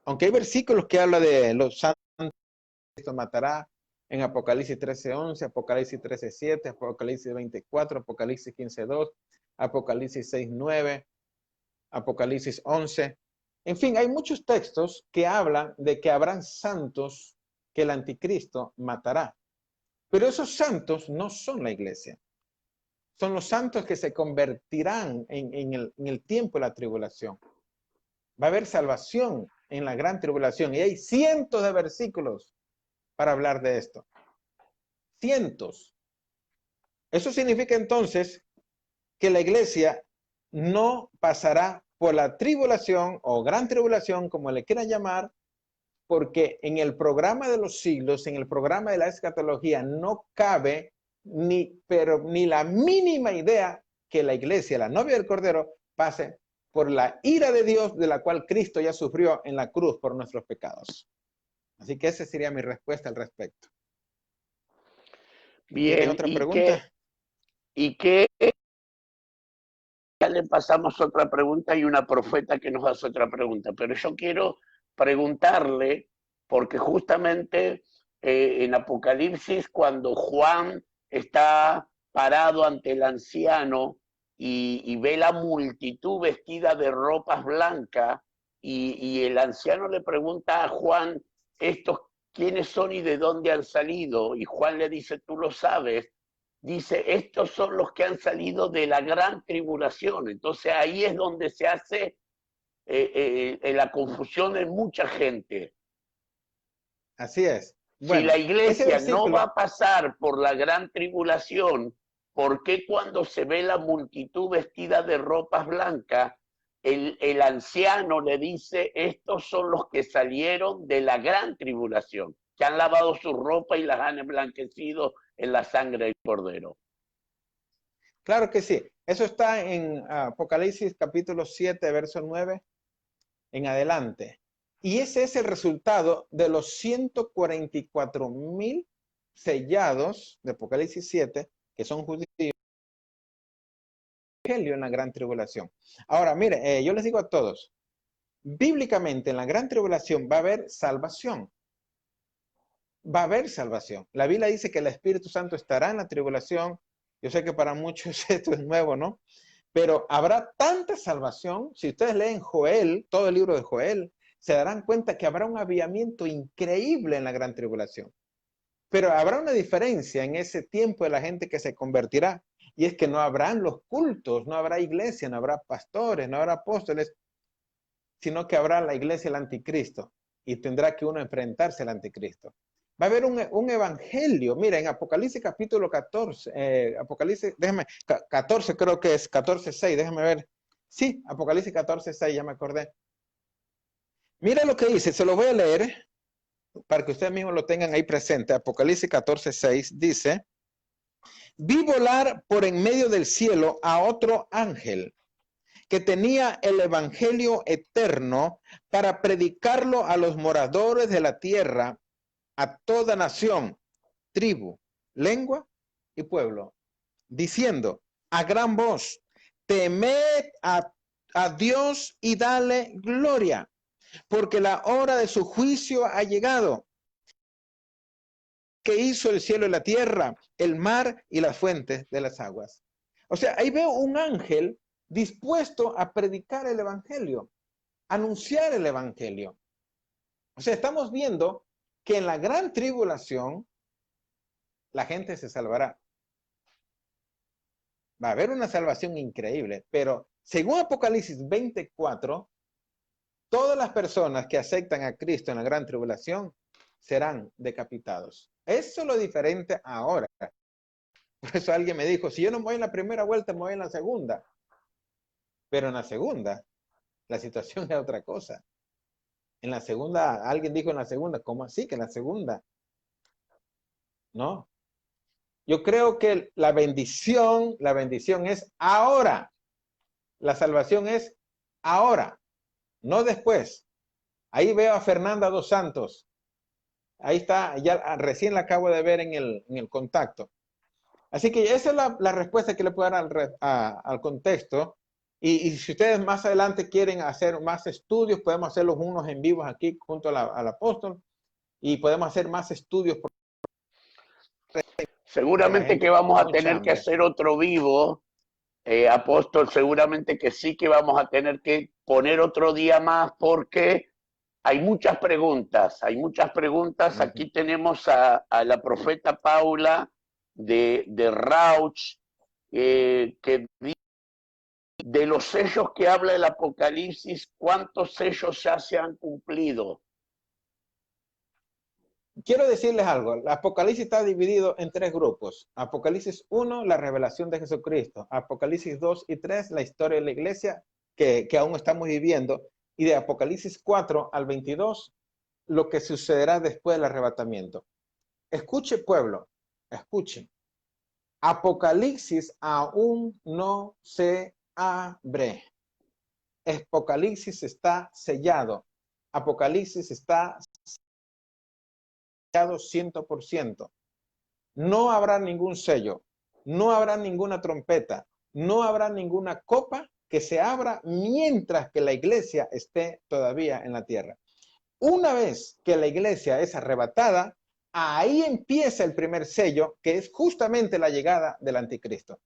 Aunque hay versículos que hablan de los santos, esto matará, en Apocalipsis 13:11, Apocalipsis 13:7, Apocalipsis 24, Apocalipsis 15:2, Apocalipsis 6:9, Apocalipsis 11. En fin, hay muchos textos que hablan de que habrán santos que el anticristo matará. Pero esos santos no son la iglesia. Son los santos que se convertirán en el tiempo de la tribulación. Va a haber salvación en la gran tribulación. Y hay cientos de versículos para hablar de esto. Cientos. Eso significa entonces que la iglesia no pasará por la tribulación o gran tribulación, como le quieran llamar, porque en el programa de los siglos, en el programa de la escatología, no cabe ni la mínima idea que la iglesia, la novia del Cordero, pase por la ira de Dios de la cual Cristo ya sufrió en la cruz por nuestros pecados. Así que esa sería mi respuesta al respecto. ¿Tiene Bien, otra pregunta? y qué, ya le pasamos otra pregunta y una profeta que nos hace otra pregunta, pero yo quiero preguntarle, porque justamente en Apocalipsis, cuando Juan está parado ante el anciano y ve la multitud vestida de ropas blancas, y el anciano le pregunta a Juan, ¿estos quiénes son y de dónde han salido? Y Juan le dice, tú lo sabes. Dice, estos son los que han salido de la gran tribulación. Entonces ahí es donde se hace la confusión en mucha gente. Así es. Si la Bueno, ese iglesia no va versículo, a pasar por la gran tribulación, ¿por qué cuando se ve la multitud vestida de ropas blancas, el anciano le dice, estos son los que salieron de la gran tribulación, que han lavado su ropa y las han emblanquecido en la sangre del Cordero? claro que sí. Eso está en Apocalipsis capítulo 7, verso 9 en adelante. Y ese es el resultado de los 144,000 sellados de Apocalipsis 7, que son judíos en la gran tribulación. Ahora, mire, yo les digo a todos, bíblicamente en la gran tribulación va a haber salvación. Va a haber salvación. La Biblia dice que el Espíritu Santo estará en la tribulación. Yo sé que para muchos esto es nuevo, ¿no? Pero habrá tanta salvación. Si ustedes leen Joel, todo el libro de Joel, se darán cuenta que habrá un avivamiento increíble en la gran tribulación. Pero habrá una diferencia en ese tiempo de la gente que se convertirá. Y es que no habrán los cultos, no habrá iglesia, no habrá pastores, no habrá apóstoles, sino que habrá la iglesia del anticristo. Y tendrá que uno enfrentarse al anticristo. Va a haber un evangelio. Mira, en Apocalipsis capítulo 14, Apocalipsis, déjame, 14 creo que es, 14:6, déjame ver. Sí, Apocalipsis 14:6, ya me acordé. Mira lo que dice, se lo voy a leer para que ustedes mismos lo tengan ahí presente. Apocalipsis 14:6 dice, vi volar por en medio del cielo a otro ángel que tenía el evangelio eterno para predicarlo a los moradores de la tierra, a toda nación, tribu, lengua y pueblo, diciendo a gran voz, temed a Dios y dale gloria, porque la hora de su juicio ha llegado, que hizo el cielo y la tierra, el mar y las fuentes de las aguas. O sea, ahí veo un ángel dispuesto a predicar el evangelio, anunciar el evangelio. O sea, estamos viendo que en la gran tribulación la gente se salvará. Va a haber una salvación increíble, pero según Apocalipsis 24, todas las personas que aceptan a Cristo en la gran tribulación serán decapitados. Eso es lo diferente ahora. Por eso alguien me dijo, si yo no me voy en la primera vuelta, me voy en la segunda. Pero en la segunda, la situación es otra cosa. En la segunda, alguien dijo en la segunda, ¿cómo así que en la segunda? No. Yo creo que la bendición es ahora. La salvación es ahora, no después. Ahí veo a Fernanda dos Santos. Ahí está, ya recién la acabo de ver en el contacto. Así que esa es la respuesta que le puedo dar al contexto. Y si ustedes más adelante quieren hacer más estudios, podemos hacerlos unos en vivos aquí junto al apóstol y podemos hacer más estudios. Seguramente que vamos a Mucha tener que hambre. hacer otro vivo, apóstol, seguramente que sí que vamos a tener que poner otro día más porque hay muchas preguntas, hay muchas preguntas. Aquí tenemos a la profeta Paula de Rauch, que de los sellos que habla el Apocalipsis, ¿cuántos sellos ya se han cumplido? quiero decirles algo. El Apocalipsis está dividido en tres grupos. Apocalipsis 1, la revelación de Jesucristo. Apocalipsis 2 y 3, la historia de la iglesia que aún estamos viviendo. Y de Apocalipsis 4 al 22, lo que sucederá después del arrebatamiento. Escuche, pueblo, escuche. Apocalipsis aún no se abre. Apocalipsis está sellado. Apocalipsis está sellado 100%. No habrá ningún sello, no habrá ninguna trompeta, no habrá ninguna copa que se abra mientras que la iglesia esté todavía en la tierra. Una vez que la iglesia es arrebatada, ahí empieza el primer sello, que es justamente la llegada del anticristo.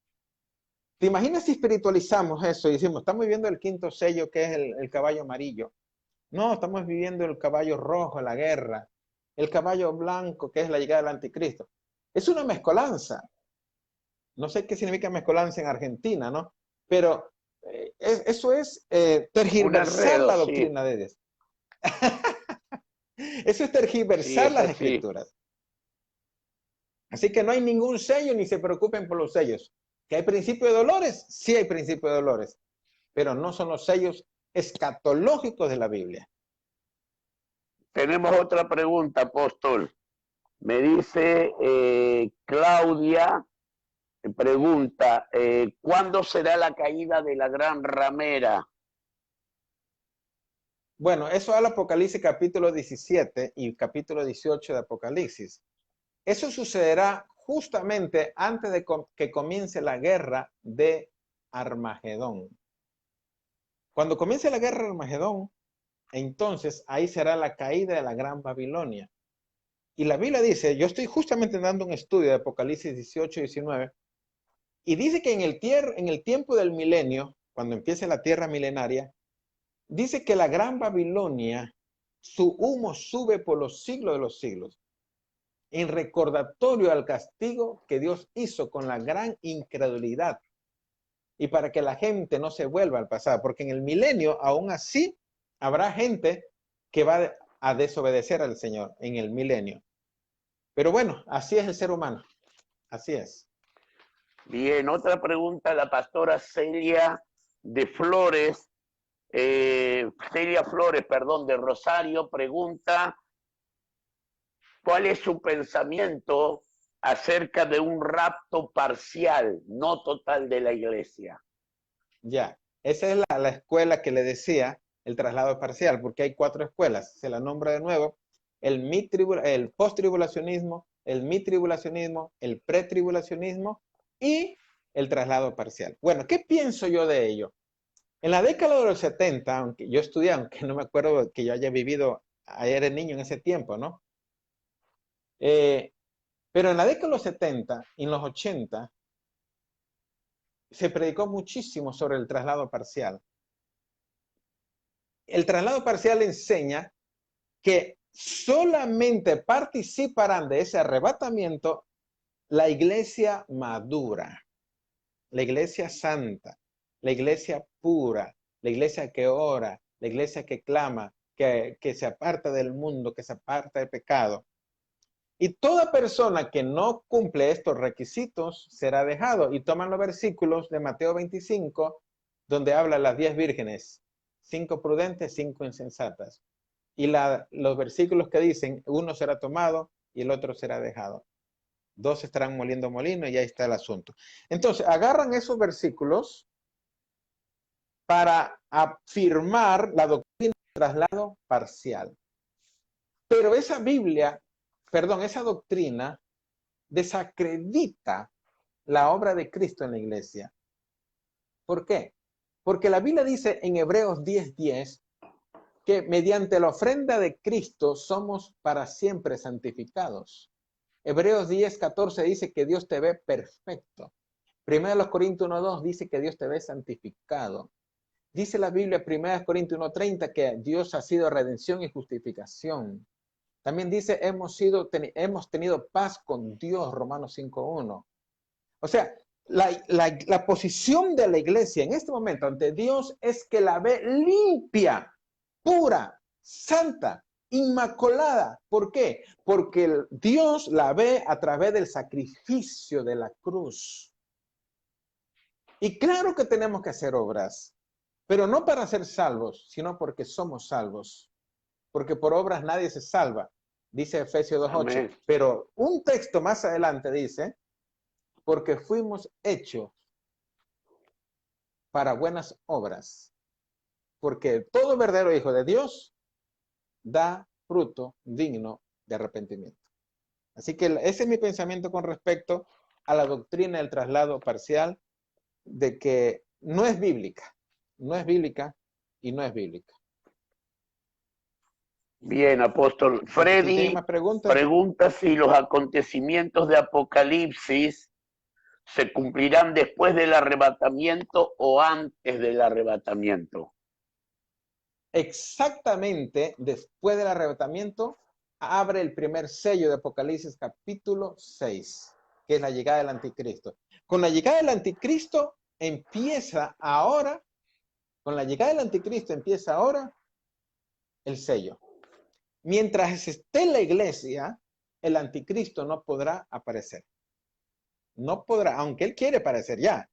¿Te imaginas si espiritualizamos eso y decimos, estamos viviendo el quinto sello, que es el caballo amarillo? No, estamos viviendo el caballo rojo, la guerra, el caballo blanco, que es la llegada del anticristo. Es una mezcolanza. No sé qué significa mezcolanza en Argentina, ¿no? Pero eso es tergiversar la doctrina de Dios. Eso es tergiversar las escrituras. Así que no hay ningún sello, ni se preocupen por los sellos. ¿Que hay principio de dolores? Sí hay principio de dolores, pero no son los sellos escatológicos de la Biblia. Tenemos otra pregunta, apóstol. Me dice Claudia, pregunta, ¿cuándo será la caída de la gran ramera? Bueno, eso al Apocalipsis capítulo 17 y capítulo 18 de Apocalipsis. Eso sucederá justamente antes de que comience la guerra de Armagedón. Cuando comience la guerra de Armagedón, entonces ahí será la caída de la gran Babilonia. Y la Biblia dice, yo estoy justamente dando un estudio de Apocalipsis 18 y 19, y dice que en el tiempo del milenio, cuando empiece la tierra milenaria, dice que la gran Babilonia, su humo sube por los siglos de los siglos, en recordatorio al castigo que Dios hizo con la gran incredulidad, y para que la gente no se vuelva al pasado, porque en el milenio aún así habrá gente que va a desobedecer al Señor en el milenio. Pero bueno, así es el ser humano, así es. Bien, otra pregunta, la pastora Celia Flores, de Rosario, pregunta, ¿cuál es su pensamiento acerca de un rapto parcial, no total de la iglesia? Ya, esa es la escuela que le decía, el traslado parcial, porque hay 4 escuelas, se la nombra de nuevo, el post-tribulacionismo, el mitribulacionismo, el pretribulacionismo y el traslado parcial. Bueno, ¿qué pienso yo de ello? En la década de los 70, aunque yo estudié, aunque no me acuerdo que yo haya vivido, era niño en ese tiempo, ¿no? Pero en la década de los 70 y en los 80 se predicó muchísimo sobre el traslado parcial. El traslado parcial enseña que solamente participarán de ese arrebatamiento la iglesia madura, la iglesia santa, la iglesia pura, la iglesia que ora, la iglesia que clama, que se aparta del mundo, que se aparta del pecado. Y toda persona que no cumple estos requisitos será dejado. Y toman los versículos de Mateo 25, donde habla las 10 vírgenes, 5 prudentes, 5 insensatas. Y los versículos que dicen, uno será tomado y el otro será dejado. 2 estarán moliendo molino y ahí está el asunto. Entonces, agarran esos versículos para afirmar la doctrina del traslado parcial. Pero esa doctrina desacredita la obra de Cristo en la iglesia. ¿Por qué? Porque la Biblia dice en Hebreos 10:10 que mediante la ofrenda de Cristo somos para siempre santificados. Hebreos 10:14 dice que Dios te ve perfecto. 1 Corintios 1:2 dice que Dios te ve santificado. Dice la Biblia, 1 Corintios 1:30, que Dios ha sido redención y justificación. También dice, hemos tenido paz con Dios, Romanos 5:1. O sea, la posición de la iglesia en este momento ante Dios es que la ve limpia, pura, santa, inmaculada. ¿Por qué? Porque Dios la ve a través del sacrificio de la cruz. Y claro que tenemos que hacer obras, pero no para ser salvos, sino porque somos salvos. Porque por obras nadie se salva, dice Efesios 2:8. Amén. Pero un texto más adelante dice, porque fuimos hechos para buenas obras. Porque todo verdadero hijo de Dios da fruto digno de arrepentimiento. Así que ese es mi pensamiento con respecto a la doctrina del traslado parcial, de que no es bíblica y no es bíblica. Bien, apóstol. Si tiene Freddy más preguntas. pregunta si los acontecimientos de Apocalipsis se cumplirán después del arrebatamiento o antes del arrebatamiento. Exactamente después del arrebatamiento abre el primer sello de Apocalipsis capítulo 6, que es la llegada del anticristo. Con la llegada del anticristo empieza ahora, el sello. Mientras esté en la iglesia, el anticristo no podrá aparecer. No podrá, aunque él quiere aparecer ya,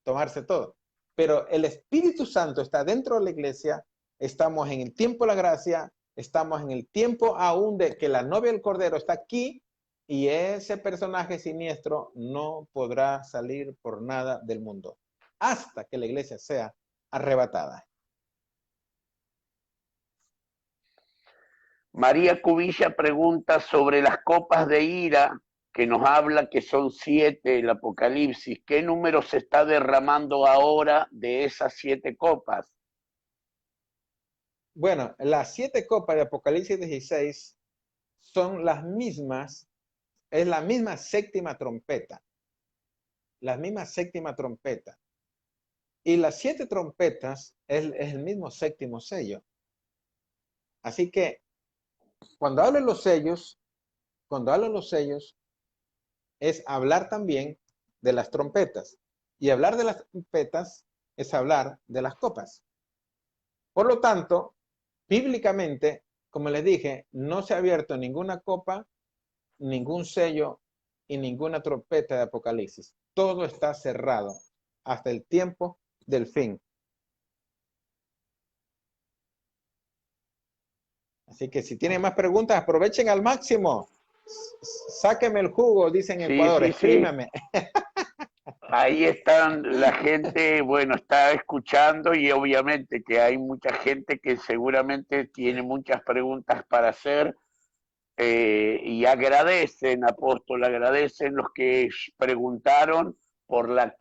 tomarse todo. Pero el Espíritu Santo está dentro de la iglesia, estamos en el tiempo de la gracia, estamos en el tiempo aún de que la novia del Cordero está aquí y ese personaje siniestro no podrá salir por nada del mundo hasta que la iglesia sea arrebatada. María Cubilla pregunta sobre las copas de ira, que nos habla que son 7 el Apocalipsis. ¿Qué número se está derramando ahora de esas 7 copas? Bueno, las 7 copas de Apocalipsis 16 son las mismas, es la misma séptima trompeta. La misma séptima trompeta. Y las 7 trompetas es el mismo séptimo sello. Así que cuando hablo de los sellos, es hablar también de las trompetas. Y hablar de las trompetas es hablar de las copas. Por lo tanto, bíblicamente, como les dije, no se ha abierto ninguna copa, ningún sello y ninguna trompeta de Apocalipsis. Todo está cerrado hasta el tiempo del fin. Así que si tienen más preguntas, aprovechen al máximo. Sáqueme el jugo, dicen en Ecuador, exprímame. Sí. Ahí están la gente, bueno, está escuchando y obviamente que hay mucha gente que seguramente tiene muchas preguntas para hacer y agradecen, apóstol, agradecen los que preguntaron por la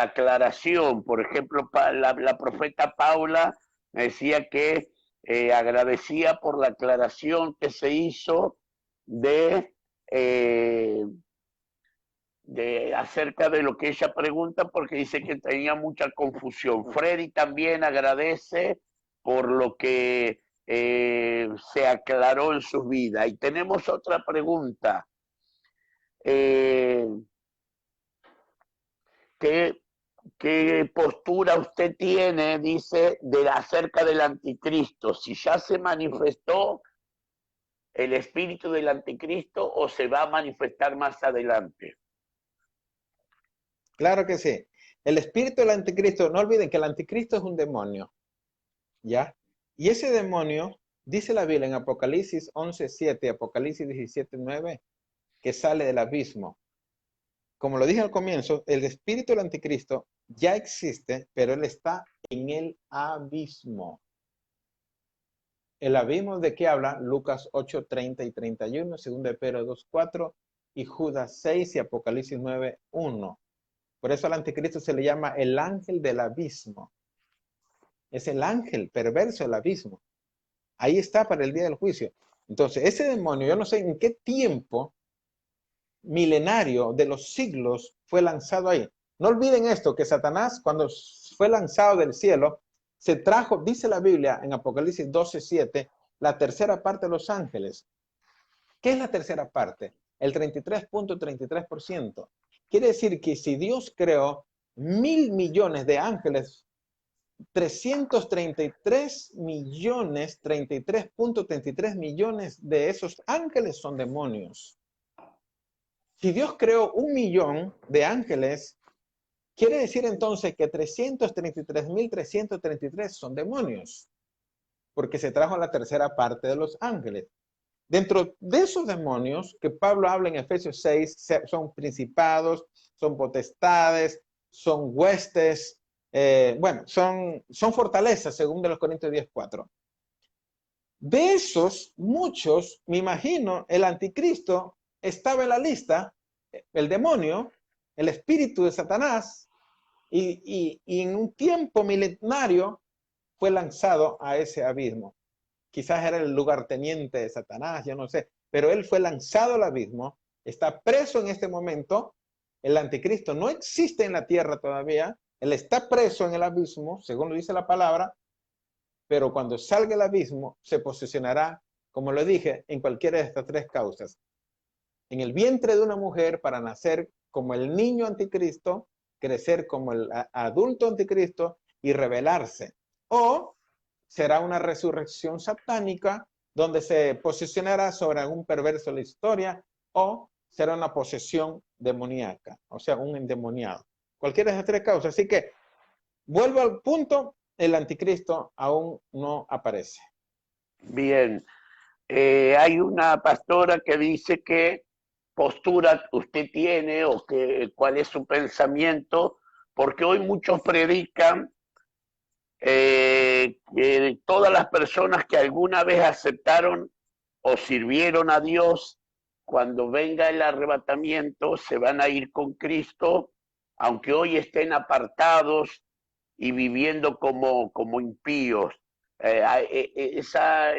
aclaración. Por ejemplo, la profeta Paula me decía que agradecía por la aclaración que se hizo de acerca de lo que ella pregunta, porque dice que tenía mucha confusión. Freddy también agradece por lo que se aclaró en sus vidas. Y tenemos otra pregunta. ¿Qué postura usted tiene, dice, acerca del anticristo? Si ya se manifestó el espíritu del anticristo o se va a manifestar más adelante. Claro que sí. El espíritu del anticristo, no olviden que el anticristo es un demonio, ¿ya? Y ese demonio, dice la Biblia en Apocalipsis 11:7, Apocalipsis 17:9, que sale del abismo. Como lo dije al comienzo, el espíritu del anticristo ya existe, pero él está en el abismo. El abismo de qué habla Lucas 8:30 y 31, 2 de Pedro 2:4 y Judas 6 y Apocalipsis 9:1. Por eso al anticristo se le llama el ángel del abismo. Es el ángel perverso del abismo. Ahí está para el día del juicio. Entonces, ese demonio, yo no sé en qué tiempo milenario de los siglos fue lanzado ahí. No olviden esto, que Satanás, cuando fue lanzado del cielo, se trajo, dice la Biblia en Apocalipsis 12:7, la tercera parte de los ángeles. ¿Qué es la tercera parte? El 33.33%. Quiere decir que si Dios creó 1.000 millones de ángeles 333 millones, 33.33 millones de esos ángeles son demonios. Si Dios creó 1.000.000 de ángeles, quiere decir entonces que 333.333 son demonios, porque se trajo la tercera parte de los ángeles. Dentro de esos demonios que Pablo habla en Efesios 6, son principados, son potestades, son huestes, son fortalezas, según de los Corintios 10:4. De esos, muchos, me imagino, el anticristo estaba en la lista, el demonio, el espíritu de Satanás, y en un tiempo milenario fue lanzado a ese abismo. Quizás era el lugarteniente de Satanás, yo no sé, pero él fue lanzado al abismo, está preso en este momento. El anticristo no existe en la tierra todavía, él está preso en el abismo, según lo dice la palabra, pero cuando salga el abismo se posicionará, como lo dije, en cualquiera de estas tres causas. En el vientre de una mujer para nacer como el niño anticristo, crecer como el adulto anticristo y rebelarse. O será una resurrección satánica donde se posicionará sobre algún perverso de la historia, o será una posesión demoníaca, o sea, un endemoniado. Cualquiera de esas tres causas. Así que vuelvo al punto, el anticristo aún no aparece. Bien, hay una pastora que dice qué postura usted tiene o cuál es su pensamiento, porque hoy muchos predican que todas las personas que alguna vez aceptaron o sirvieron a Dios, cuando venga el arrebatamiento, se van a ir con Cristo, aunque hoy estén apartados y viviendo como impíos. Esa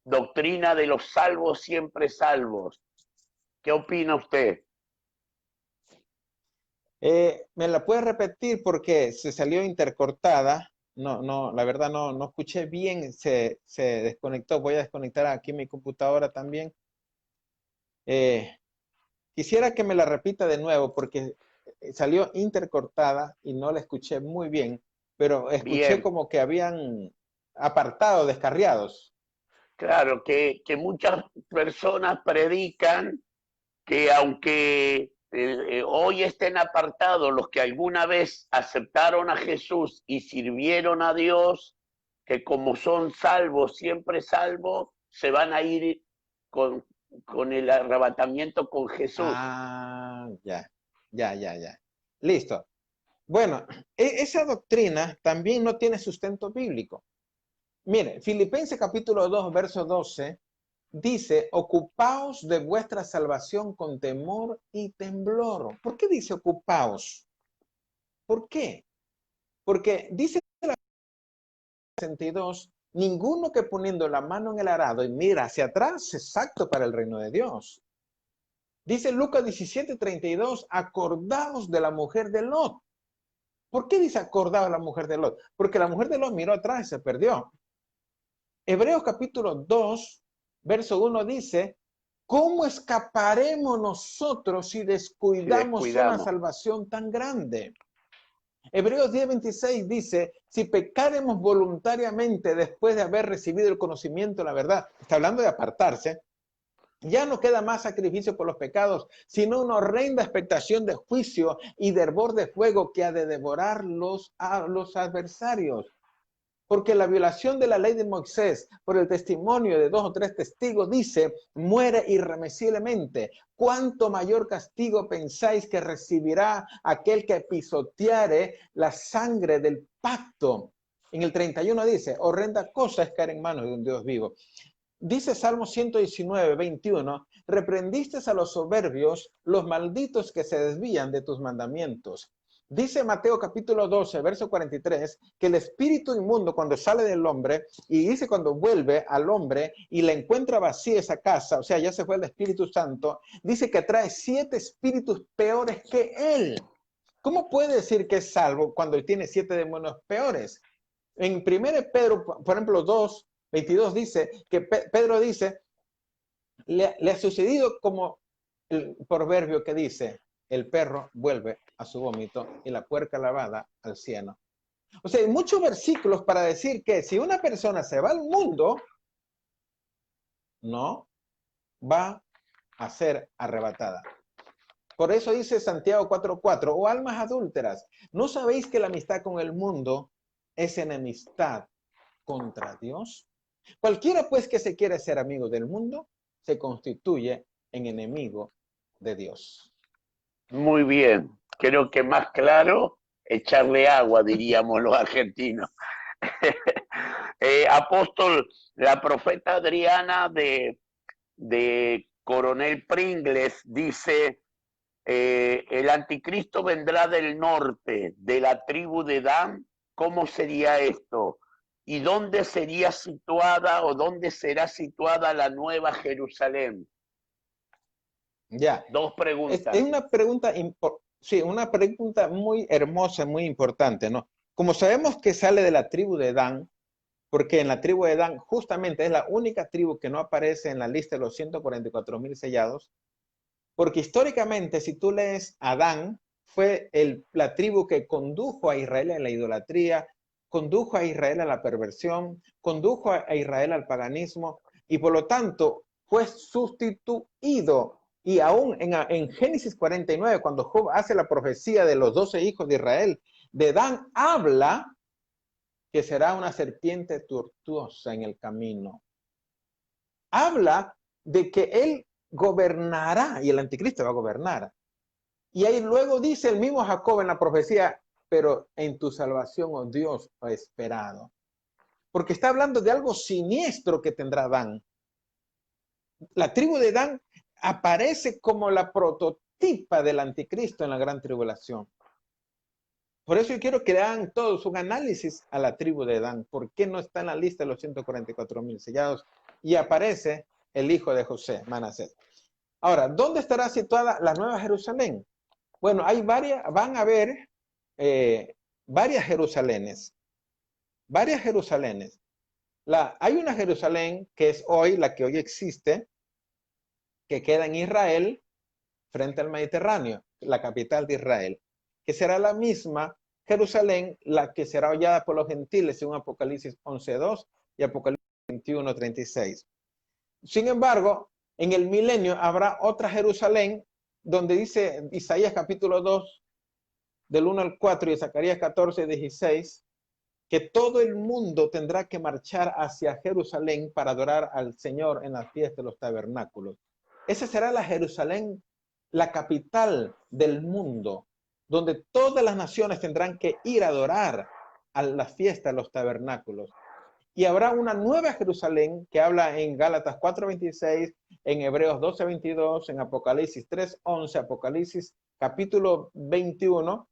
doctrina de los salvos siempre salvos. ¿Qué opina usted? ¿Me la puede repetir porque se salió intercortada? No, la verdad no escuché bien, se desconectó. Voy a desconectar aquí mi computadora también. Quisiera que me la repita de nuevo porque salió intercortada y no la escuché muy bien, pero escuché Bien, como que habían apartado, descarriados. claro, que muchas personas predican que aunque hoy estén apartados los que alguna vez aceptaron a Jesús y sirvieron a Dios, que como son salvos, siempre salvos, se van a ir con el arrebatamiento con Jesús. Ah, ya. Listo. Bueno, esa doctrina también no tiene sustento bíblico. Mire, Filipenses capítulo 2, verso 12, dice, ocupaos de vuestra salvación con temor y temblor. ¿Por qué dice ocupaos? ¿Por qué? Porque dice la 62, ninguno que poniendo la mano en el arado y mira hacia atrás es apto para el reino de Dios. Dice Lucas 17:32, acordaos de la mujer de Lot. ¿Por qué dice acordaos de la mujer de Lot? Porque la mujer de Lot miró atrás y se perdió. Hebreos capítulo 2, verso 1 dice, ¿cómo escaparemos nosotros si Si descuidamos una descuidamos. salvación tan grande? Hebreos 10:26 dice, si pecaremos voluntariamente después de haber recibido el conocimiento de la verdad, está hablando de apartarse, ya no queda más sacrificio por los pecados, sino una horrenda expectación de juicio y de hervor de fuego que ha de devorar a los adversarios. Porque la violación de la ley de Moisés por el testimonio de 2 o 3 testigos dice, muere irremisiblemente. ¿Cuánto mayor castigo pensáis que recibirá aquel que pisoteare la sangre del pacto? En el 31 dice, horrenda cosa es caer en manos de un Dios vivo. Dice Salmo 119, 21, reprendiste a los soberbios, los malditos que se desvían de tus mandamientos. Dice Mateo capítulo 12, verso 43, que el espíritu inmundo cuando sale del hombre, y dice cuando vuelve al hombre y le encuentra vacía esa casa, o sea, ya se fue el Espíritu Santo, dice que trae 7 espíritus peores que él. ¿Cómo puede decir que es salvo cuando tiene 7 demonios peores? En 1 Pedro, por ejemplo, 2, 22 dice que Pedro dice, le ha sucedido como el proverbio que dice, el perro vuelve a su vómito y la puerca lavada al cieno. O sea, hay muchos versículos para decir que si una persona se va al mundo, no va a ser arrebatada. Por eso dice Santiago 4:4, oh almas adúlteras, ¿no sabéis que la amistad con el mundo es enemistad contra Dios? Cualquiera pues que se quiere ser amigo del mundo, se constituye en enemigo de Dios. Muy bien. Creo que más claro, echarle agua, diríamos los argentinos. Apóstol, la profeta Adriana de Coronel Pringles dice, el anticristo vendrá del norte, de la tribu de Dan. ¿Cómo sería esto? ¿Y dónde sería situada o dónde será situada la Nueva Jerusalén? Ya, Dos es preguntas. una pregunta, sí, una pregunta muy hermosa, muy importante, ¿no? Como sabemos que sale de la tribu de Dan, porque en la tribu de Dan justamente es la única tribu que no aparece en la lista de los 144,000 sellados, porque históricamente si tú lees a Dan, fue la tribu que condujo a Israel en la idolatría, condujo a Israel a la perversión, condujo a Israel al paganismo, y por lo tanto fue sustituido. Y aún en Génesis 49, cuando Job hace la profecía de los 12 hijos de Israel, de Dan habla que será una serpiente tortuosa en el camino. Habla de que él gobernará y el anticristo va a gobernar. Y ahí luego dice el mismo Jacob en la profecía, pero en tu salvación, oh Dios, ha esperado. Porque está hablando de algo siniestro que tendrá Dan. La tribu de Dan aparece como la prototipa del anticristo en la gran tribulación. Por eso yo quiero que hagan todos un análisis a la tribu de Dan. ¿Por qué no está en la lista de los 144,000 sellados? Y aparece el hijo de José, Manasés. Ahora, ¿dónde estará situada la Nueva Jerusalén? Bueno, hay van a haber varias Jerusalenes. Varias Jerusalenes. Hay una Jerusalén que es hoy, la que hoy existe, que queda en Israel, frente al Mediterráneo, la capital de Israel, que será la misma Jerusalén, la que será hollada por los gentiles, según Apocalipsis 11:2 y Apocalipsis 21:36. Sin embargo, en el milenio habrá otra Jerusalén, donde dice Isaías capítulo 2, del 1 al 4 y Zacarías 14:16, que todo el mundo tendrá que marchar hacia Jerusalén para adorar al Señor en la fiesta de los tabernáculos. Esa será la Jerusalén, la capital del mundo, donde todas las naciones tendrán que ir a adorar a la fiesta de los tabernáculos. Y habrá una nueva Jerusalén que habla en Gálatas 4:26, en Hebreos 12:22, en Apocalipsis 3:11, Apocalipsis capítulo 21,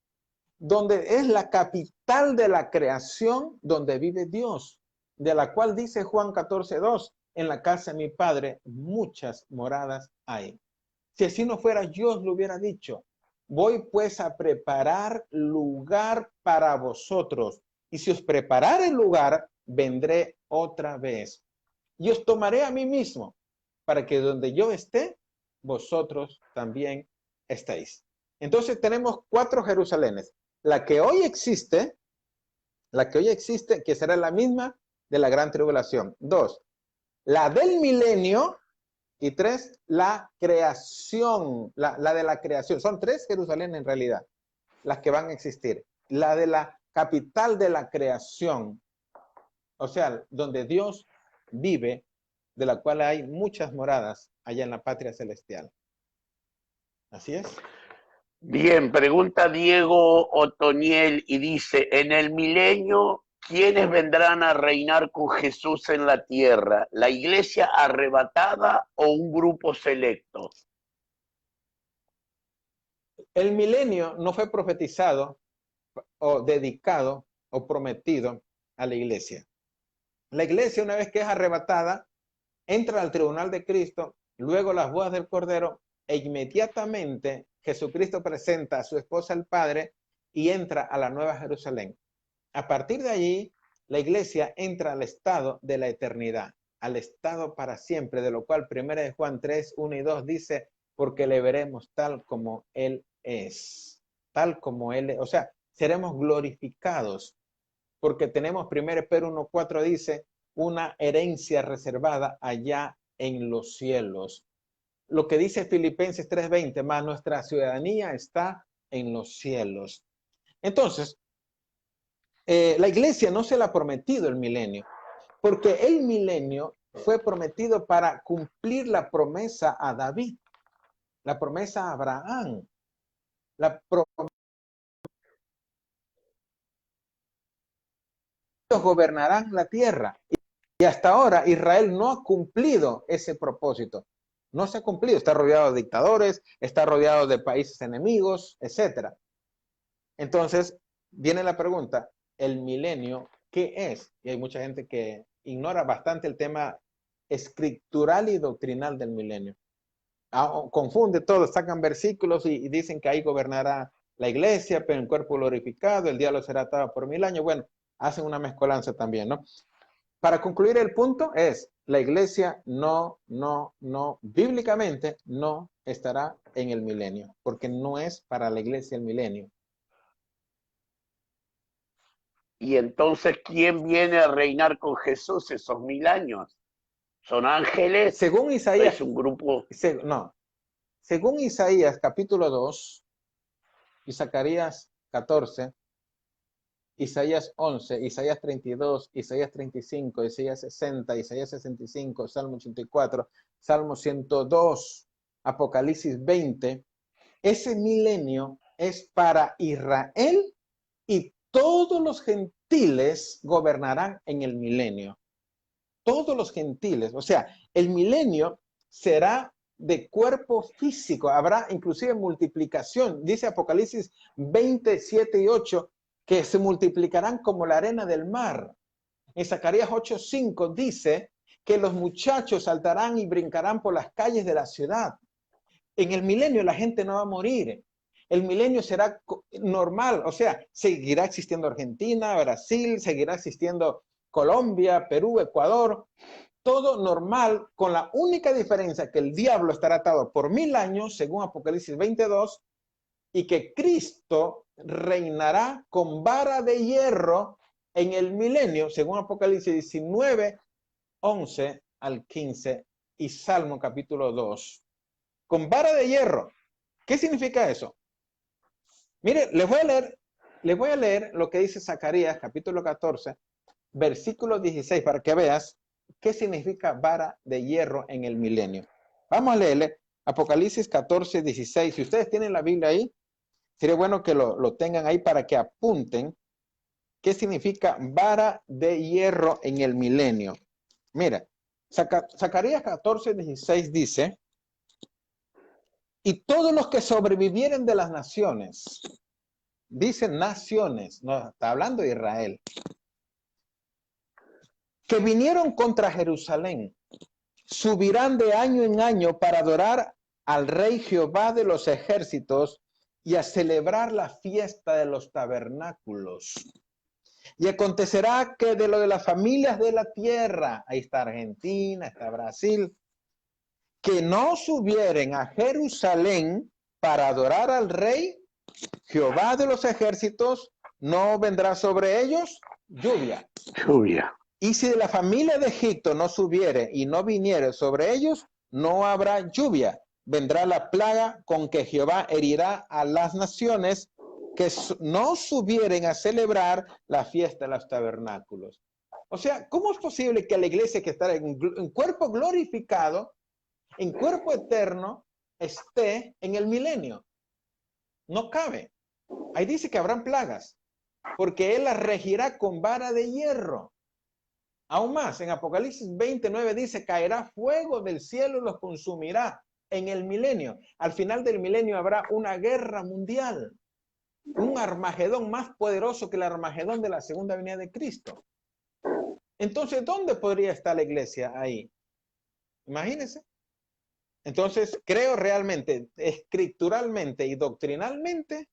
donde es la capital de la creación, donde vive Dios, de la cual dice Juan 14:2, en la casa de mi Padre muchas moradas hay. Si así no fuera, yo os lo hubiera dicho. Voy pues a preparar lugar para vosotros. Y si os preparare el lugar, vendré otra vez. Y os tomaré a mí mismo, para que donde yo esté, vosotros también estéis. Entonces tenemos 4 Jerusalenes. La que hoy existe, que será la misma de la gran tribulación. 2, la del milenio. Y 3, la creación, la de la creación. Son 3 Jerusalén en realidad, las que van a existir. La de la capital de la creación, o sea, donde Dios vive, de la cual hay muchas moradas allá en la patria celestial. Así es. Bien, pregunta Diego Otoniel y dice, en el milenio, ¿quiénes vendrán a reinar con Jesús en la tierra? ¿La iglesia arrebatada o un grupo selecto? El milenio no fue profetizado o dedicado o prometido a la iglesia. La iglesia, una vez que es arrebatada, entra al tribunal de Cristo, luego las bodas del Cordero, e inmediatamente Jesucristo presenta a su esposa al Padre y entra a la Nueva Jerusalén. A partir de allí, la iglesia entra al estado de la eternidad, al estado para siempre, de lo cual 1 de Juan 3, 1 y 2 dice, porque le veremos tal como Él es, tal como Él es, o sea, seremos glorificados. porque tenemos 1 Pedro 1:4 dice, una herencia reservada allá en los cielos. Lo que dice Filipenses 3:20, más nuestra ciudadanía está en los cielos. Entonces, la iglesia no se le ha prometido el milenio, porque el milenio fue prometido para cumplir la promesa a David, la promesa a Abraham, la promesa gobernarán la tierra. Y hasta ahora Israel no ha cumplido ese propósito. No se ha cumplido. Está rodeado de dictadores, está rodeado de países enemigos, etc. Entonces, viene la pregunta, ¿el milenio qué es? Y hay mucha gente que ignora bastante el tema escritural y doctrinal del milenio. Confunde todo, sacan versículos y dicen que ahí gobernará la iglesia, pero en cuerpo glorificado, el diablo será atado por 1000 años. Bueno, hacen una mezcolanza también, ¿no? Para concluir el punto es, la iglesia bíblicamente no estará en el milenio, porque no es para la iglesia el milenio. Y entonces, ¿quién viene a reinar con Jesús esos 1000 años? ¿Son ángeles? Según Isaías, ¿Es un grupo? Según Isaías capítulo 2 y Zacarías 14, Isaías 11, Isaías 32, Isaías 35, Isaías 60, Isaías 65, Salmo 84, Salmo 102, Apocalipsis 20, ese milenio es para Israel y todos los gentiles gobernarán en el milenio. Todos los gentiles, o sea, el milenio será de cuerpo físico, habrá inclusive multiplicación. Dice Apocalipsis 27 y 8 que se multiplicarán como la arena del mar. En Zacarías 8:5 dice que los muchachos saltarán y brincarán por las calles de la ciudad. En el milenio la gente no va a morir. El milenio será normal, o sea, seguirá existiendo Argentina, Brasil, seguirá existiendo Colombia, Perú, Ecuador, todo normal, con la única diferencia que el diablo estará atado por 1000 años, según Apocalipsis 22, y que Cristo reinará con vara de hierro en el milenio, según Apocalipsis 19, 11 al 15 y Salmo capítulo 2. Con vara de hierro. ¿Qué significa eso? Mire, les voy a leer lo que dice Zacarías capítulo 14, versículo 16, para que veas qué significa vara de hierro en el milenio. Vamos a leerle Apocalipsis 14, 16. Si ustedes tienen la Biblia ahí, sería bueno que lo tengan ahí para que apunten qué significa vara de hierro en el milenio. Mira, Zacarías 14, 16 dice, y todos los que sobrevivieren de las naciones, dicen naciones, no está hablando de Israel, que vinieron contra Jerusalén, subirán de año en año para adorar al Rey Jehová de los ejércitos y a celebrar la fiesta de los tabernáculos. Y acontecerá que de lo de las familias de la tierra, ahí está Argentina, está Brasil, que no subieren a Jerusalén para adorar al Rey Jehová de los ejércitos, no vendrá sobre ellos lluvia. Y si de la familia de Egipto no subiere y no viniere sobre ellos, no habrá lluvia. Vendrá la plaga con que Jehová herirá a las naciones que no subieren a celebrar la fiesta de los tabernáculos. O sea, ¿cómo es posible que la iglesia que está en cuerpo glorificado, en cuerpo eterno, esté en el milenio? No cabe. Ahí dice que habrán plagas, porque él las regirá con vara de hierro. Aún más, en Apocalipsis 29 dice, caerá fuego del cielo y los consumirá en el milenio. Al final del milenio habrá una guerra mundial, un Armagedón más poderoso que el Armagedón de la segunda venida de Cristo. Entonces, ¿dónde podría estar la iglesia ahí? Imagínense. Entonces, creo realmente, escrituralmente y doctrinalmente,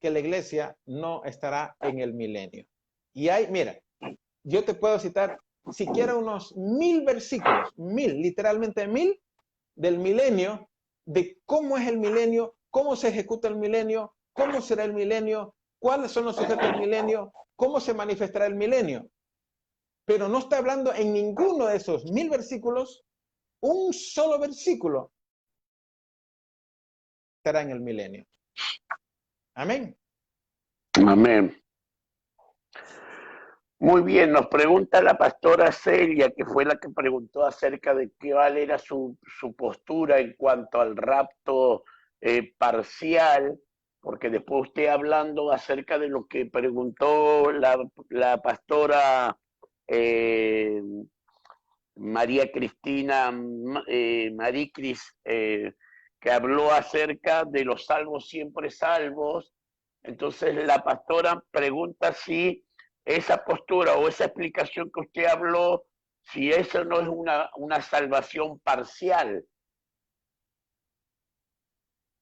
que la iglesia no estará en el milenio. Y hay, mira, yo te puedo citar siquiera unos 1000 versículos, 1000, literalmente 1000, del milenio, de cómo es el milenio, cómo se ejecuta el milenio, cómo será el milenio, ¿Cuáles son los sujetos del milenio? ¿Cómo se manifestará el milenio? Pero no está hablando en ninguno de esos 1000 versículos, un solo versículo estará en el milenio. Amén. Amén. Muy bien, nos pregunta la pastora Celia, que fue la que preguntó acerca de cuál era su postura en cuanto al rapto parcial, porque después usted hablando acerca de lo que preguntó la pastora María Cristina, Maricris, que habló acerca de los salvos siempre salvos. Entonces la pastora pregunta si esa postura o esa explicación que usted habló, si eso no es una salvación parcial.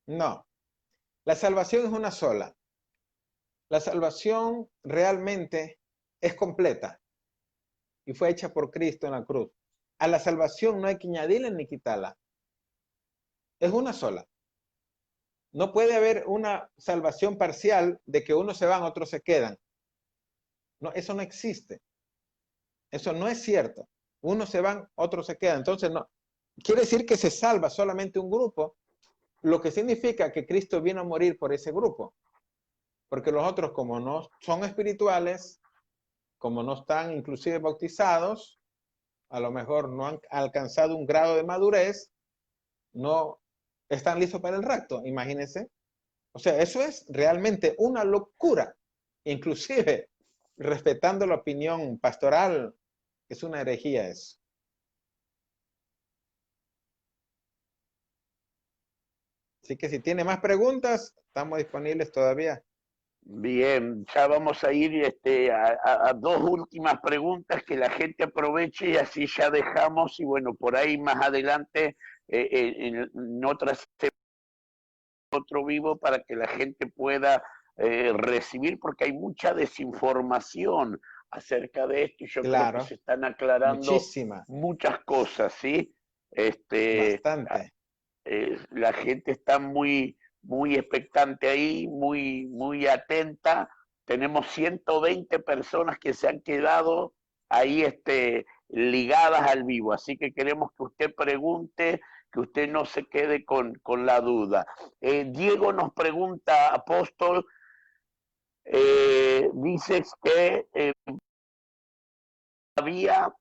No, la salvación es una sola. La salvación realmente es completa y fue hecha por Cristo en la cruz. A la salvación no hay que añadirle ni quitarla. Es una sola. No puede haber una salvación parcial de que unos se van, otros se quedan. No, eso no existe. Eso no es cierto. Unos se van, otros se quedan. Entonces, no. Quiere decir que se salva solamente un grupo, lo que significa que Cristo vino a morir por ese grupo. Porque los otros, como no son espirituales, como no están inclusive bautizados, a lo mejor no han alcanzado un grado de madurez, no están listos para el rapto, imagínense. O sea, eso es realmente una locura. Inclusive, respetando la opinión pastoral, es una herejía eso. Así que si tiene más preguntas, estamos disponibles todavía. Bien, ya vamos a ir a dos últimas preguntas que la gente aproveche y así ya dejamos y bueno, por ahí más adelante en otras otro vivo para que la gente pueda recibir, porque hay mucha desinformación acerca de esto y yo creo que Claro, se están aclarando muchísima, muchas cosas, ¿sí? Este, bastante. la gente está muy expectante ahí, muy atenta. Tenemos 120 personas que se han quedado ahí ligadas al vivo, así que queremos que usted pregunte, que usted no se quede con la duda. Diego nos pregunta, apóstol, dices que había,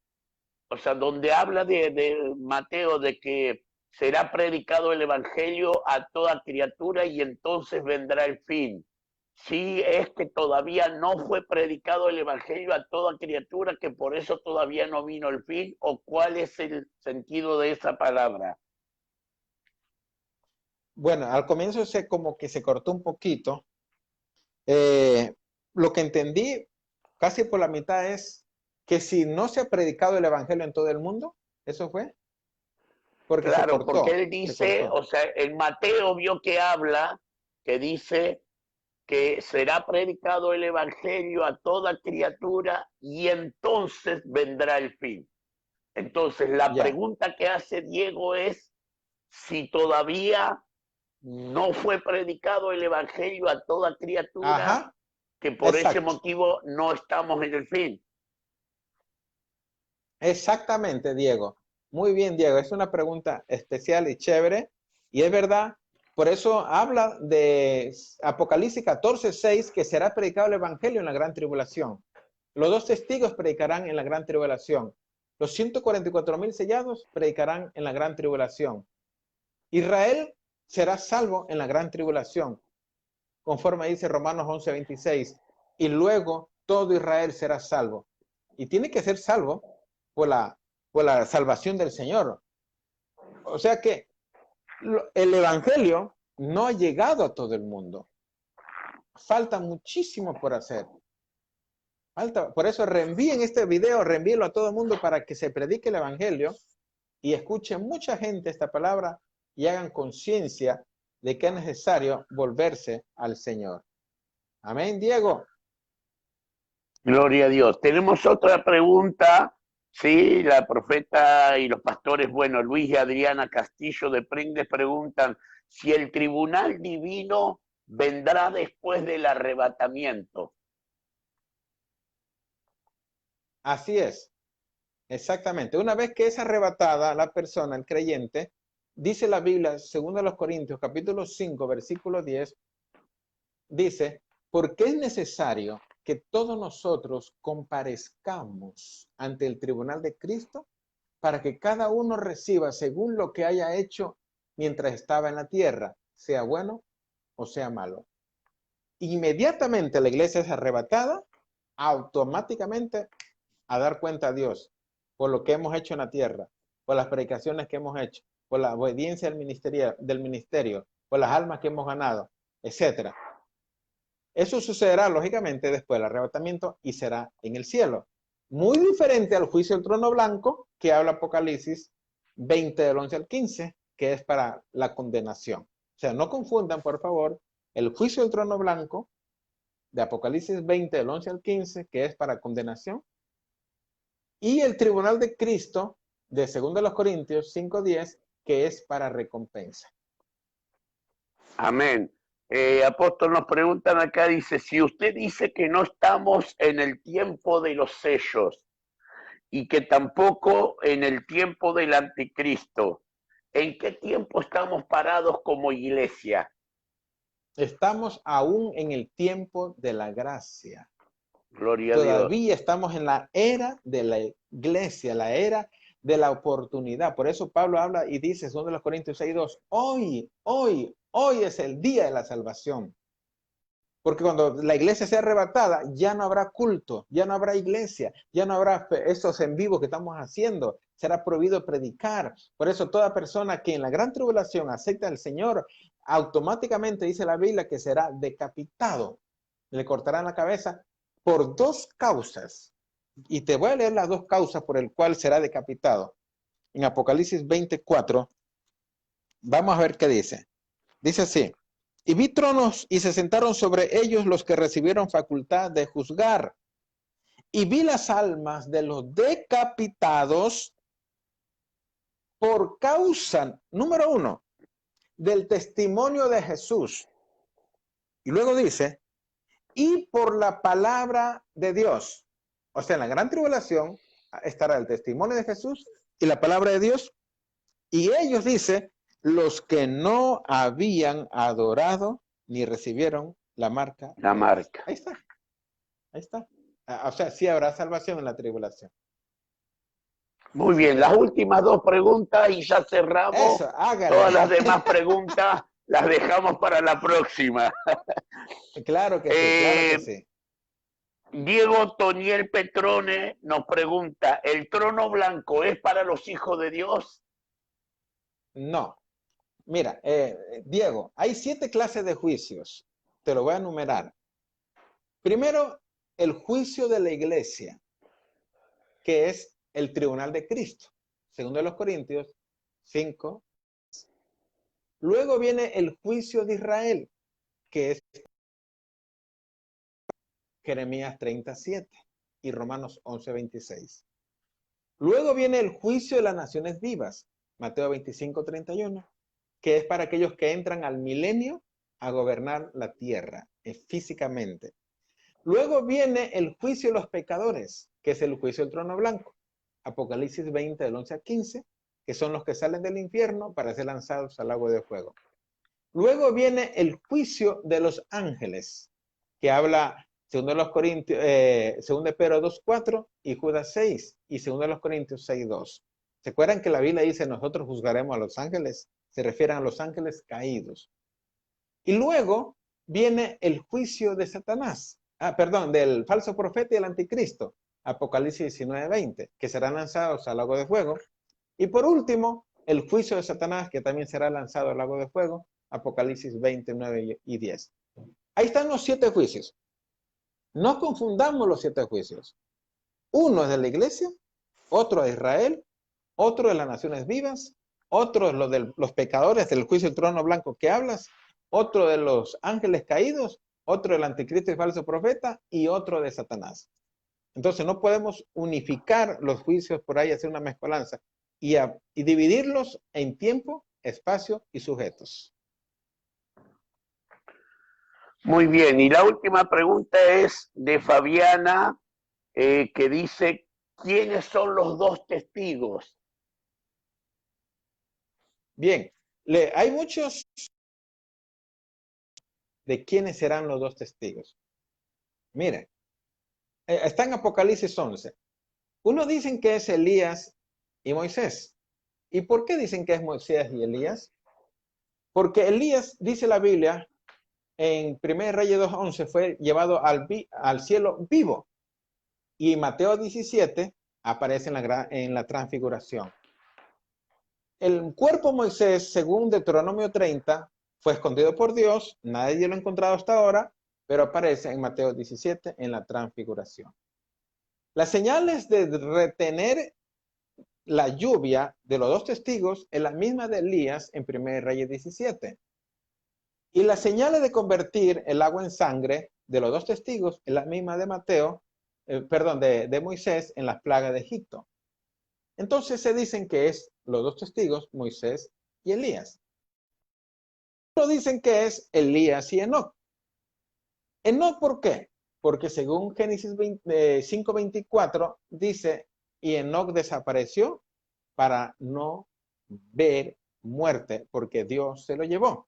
o sea, donde habla de Mateo de que será predicado el evangelio a toda criatura y entonces vendrá el fin. Si es que todavía no fue predicado el evangelio a toda criatura, que por eso todavía no vino el fin, o cuál es el sentido de esa palabra. Bueno, al comienzo como que se cortó un poquito. Eh, lo que entendí casi por la mitad es que si no se ha predicado el evangelio en todo el mundo, eso fue, porque Claro, porque él se dice, cortó. o sea, en Mateo vio que habla, que dice que será predicado el evangelio a toda criatura y entonces vendrá el fin. Entonces, la Ya, pregunta que hace Diego es si todavía no fue predicado el evangelio a toda criatura, ajá, que por ese exacto, motivo no estamos en el fin. exactamente, Diego. Muy bien, Diego, es una pregunta especial y chévere, y es verdad, por eso habla de Apocalipsis 14:6, que será predicado el evangelio en la gran tribulación. Los dos testigos predicarán en la gran tribulación. Los 144,000 sellados predicarán en la gran tribulación. Israel será salvo en la gran tribulación, conforme dice Romanos 11:26. Y luego todo Israel será salvo. Y tiene que ser salvo por la salvación del Señor. O sea que el Evangelio no ha llegado a todo el mundo. Falta muchísimo por hacer. Por eso reenvíen este video, reenvíenlo a todo el mundo para que se predique el Evangelio y escuche mucha gente esta palabra y hagan conciencia de que es necesario volverse al Señor. Amén, Diego. Gloria a Dios. Tenemos otra pregunta. Sí, la profeta y los pastores, bueno, Luis y Adriana Castillo de Pringles preguntan si el tribunal divino vendrá después del arrebatamiento. Así es, exactamente. Una vez que es arrebatada la persona, el creyente, dice la Biblia, según los Corintios, capítulo 5, versículo 10, dice, porque es necesario que todos nosotros comparezcamos ante el tribunal de Cristo para que cada uno reciba según lo que haya hecho mientras estaba en la tierra, sea bueno o sea malo. Inmediatamente la iglesia es arrebatada, automáticamente a dar cuenta a Dios por lo que hemos hecho en la tierra, por las predicaciones que hemos hecho, por la obediencia del ministerio, por las almas que hemos ganado, etcétera. Eso sucederá lógicamente después del arrebatamiento y será en el cielo. Muy diferente al juicio del trono blanco que habla Apocalipsis 20 del 11 al 15, que es para la condenación. O sea, no confundan, por favor, el juicio del trono blanco de Apocalipsis 20 del 11 al 15, que es para condenación, y el tribunal de Cristo de 2 Corintios 5:10, que es para recompensa. Amén. Apóstol, nos preguntan acá, dice, si usted dice que no estamos en el tiempo de los sellos y que tampoco en el tiempo del anticristo, ¿en qué tiempo estamos parados como iglesia? Estamos aún en el tiempo de la gracia. Gloria a Dios. Todavía estamos en la era de la iglesia, la era de la oportunidad. Por eso Pablo habla y dice, 2 Corintios 6:2, hoy es el día de la salvación. Porque cuando la iglesia sea arrebatada, ya no habrá culto, ya no habrá iglesia, ya no habrá esos en vivo que estamos haciendo. Será prohibido predicar. Por eso toda persona que en la gran tribulación acepta al Señor, automáticamente dice la Biblia que será decapitado. Le cortarán la cabeza por dos causas. Y te voy a leer las dos causas por el cual será decapitado. En Apocalipsis 24, vamos a ver qué dice. Dice así. Y vi tronos y se sentaron sobre ellos los que recibieron facultad de juzgar. Y vi las almas de los decapitados por causa, número 1, del testimonio de Jesús. Y luego dice, y por la palabra de Dios. O sea, en la gran tribulación estará el testimonio de Jesús y la palabra de Dios. Y ellos, dice, los que no habían adorado ni recibieron la marca. La marca. Ahí está. Ahí está. O sea, sí habrá salvación en la tribulación. Muy bien, las últimas dos preguntas y ya cerramos. Eso, hágale. Todas las demás preguntas las dejamos para la próxima. Claro que sí, claro que sí. Diego Toniel Petrone nos pregunta, ¿el trono blanco es para los hijos de Dios? No. Mira, Diego, hay 7 clases de juicios. Te lo voy a enumerar. Primero, el juicio de la iglesia, que es el tribunal de Cristo, segundo de los Corintios 5. Luego viene el juicio de Israel, que es Jeremías 37 y Romanos 11:26. Luego viene el juicio de las naciones vivas, Mateo 25:31, que es para aquellos que entran al milenio a gobernar la tierra físicamente. Luego viene el juicio de los pecadores, que es el juicio del trono blanco, Apocalipsis 20 del 11 al 15, que son los que salen del infierno para ser lanzados al lago de fuego. Luego viene el juicio de los ángeles, que habla segundo de los Corintios, segundo de Pedro 2:4 y Judas 6 y segundo de los Corintios 6:2. ¿Se acuerdan que la Biblia dice nosotros juzgaremos a los ángeles? Se refieren a los ángeles caídos. Y luego viene el juicio de Satanás, del falso profeta y el anticristo, Apocalipsis 19:20, que serán lanzados al lago de fuego. Y por último, el juicio de Satanás, que también será lanzado al lago de fuego, Apocalipsis 29 y 10. Ahí están los 7 juicios. No confundamos los 7 juicios. Uno es de la iglesia, otro de Israel, otro de las naciones vivas, otro es lo de los pecadores del juicio del trono blanco que hablas, otro de los ángeles caídos, otro del anticristo y falso profeta y otro de Satanás. Entonces no podemos unificar los juicios por ahí, hacer una mezcolanza y dividirlos en tiempo, espacio y sujetos. Muy bien, y la última pregunta es de Fabiana, que dice, ¿quiénes son los dos testigos? Bien, hay muchos de quiénes serán los dos testigos. Miren, está en Apocalipsis 11. Uno dicen que es Elías y Moisés. ¿Y por qué dicen que es Moisés y Elías? Porque Elías, dice la Biblia, en 1 Reyes 2:11, fue llevado al cielo vivo. Y en Mateo 17 aparece en la transfiguración. El cuerpo de Moisés, según Deuteronomio 30, fue escondido por Dios, nadie lo ha encontrado hasta ahora, pero aparece en Mateo 17 en la transfiguración. Las señales de retener la lluvia de los dos testigos es la misma de Elías en 1 Reyes 17. Y las señales de convertir el agua en sangre de los dos testigos es la misma de de Moisés en las plagas de Egipto. Entonces se dicen que es los dos testigos, Moisés y Elías. Otros dicen que es Elías y Enoc. Enoc, ¿por qué? Porque según Génesis 5:24 dice, y Enoc desapareció para no ver muerte, porque Dios se lo llevó.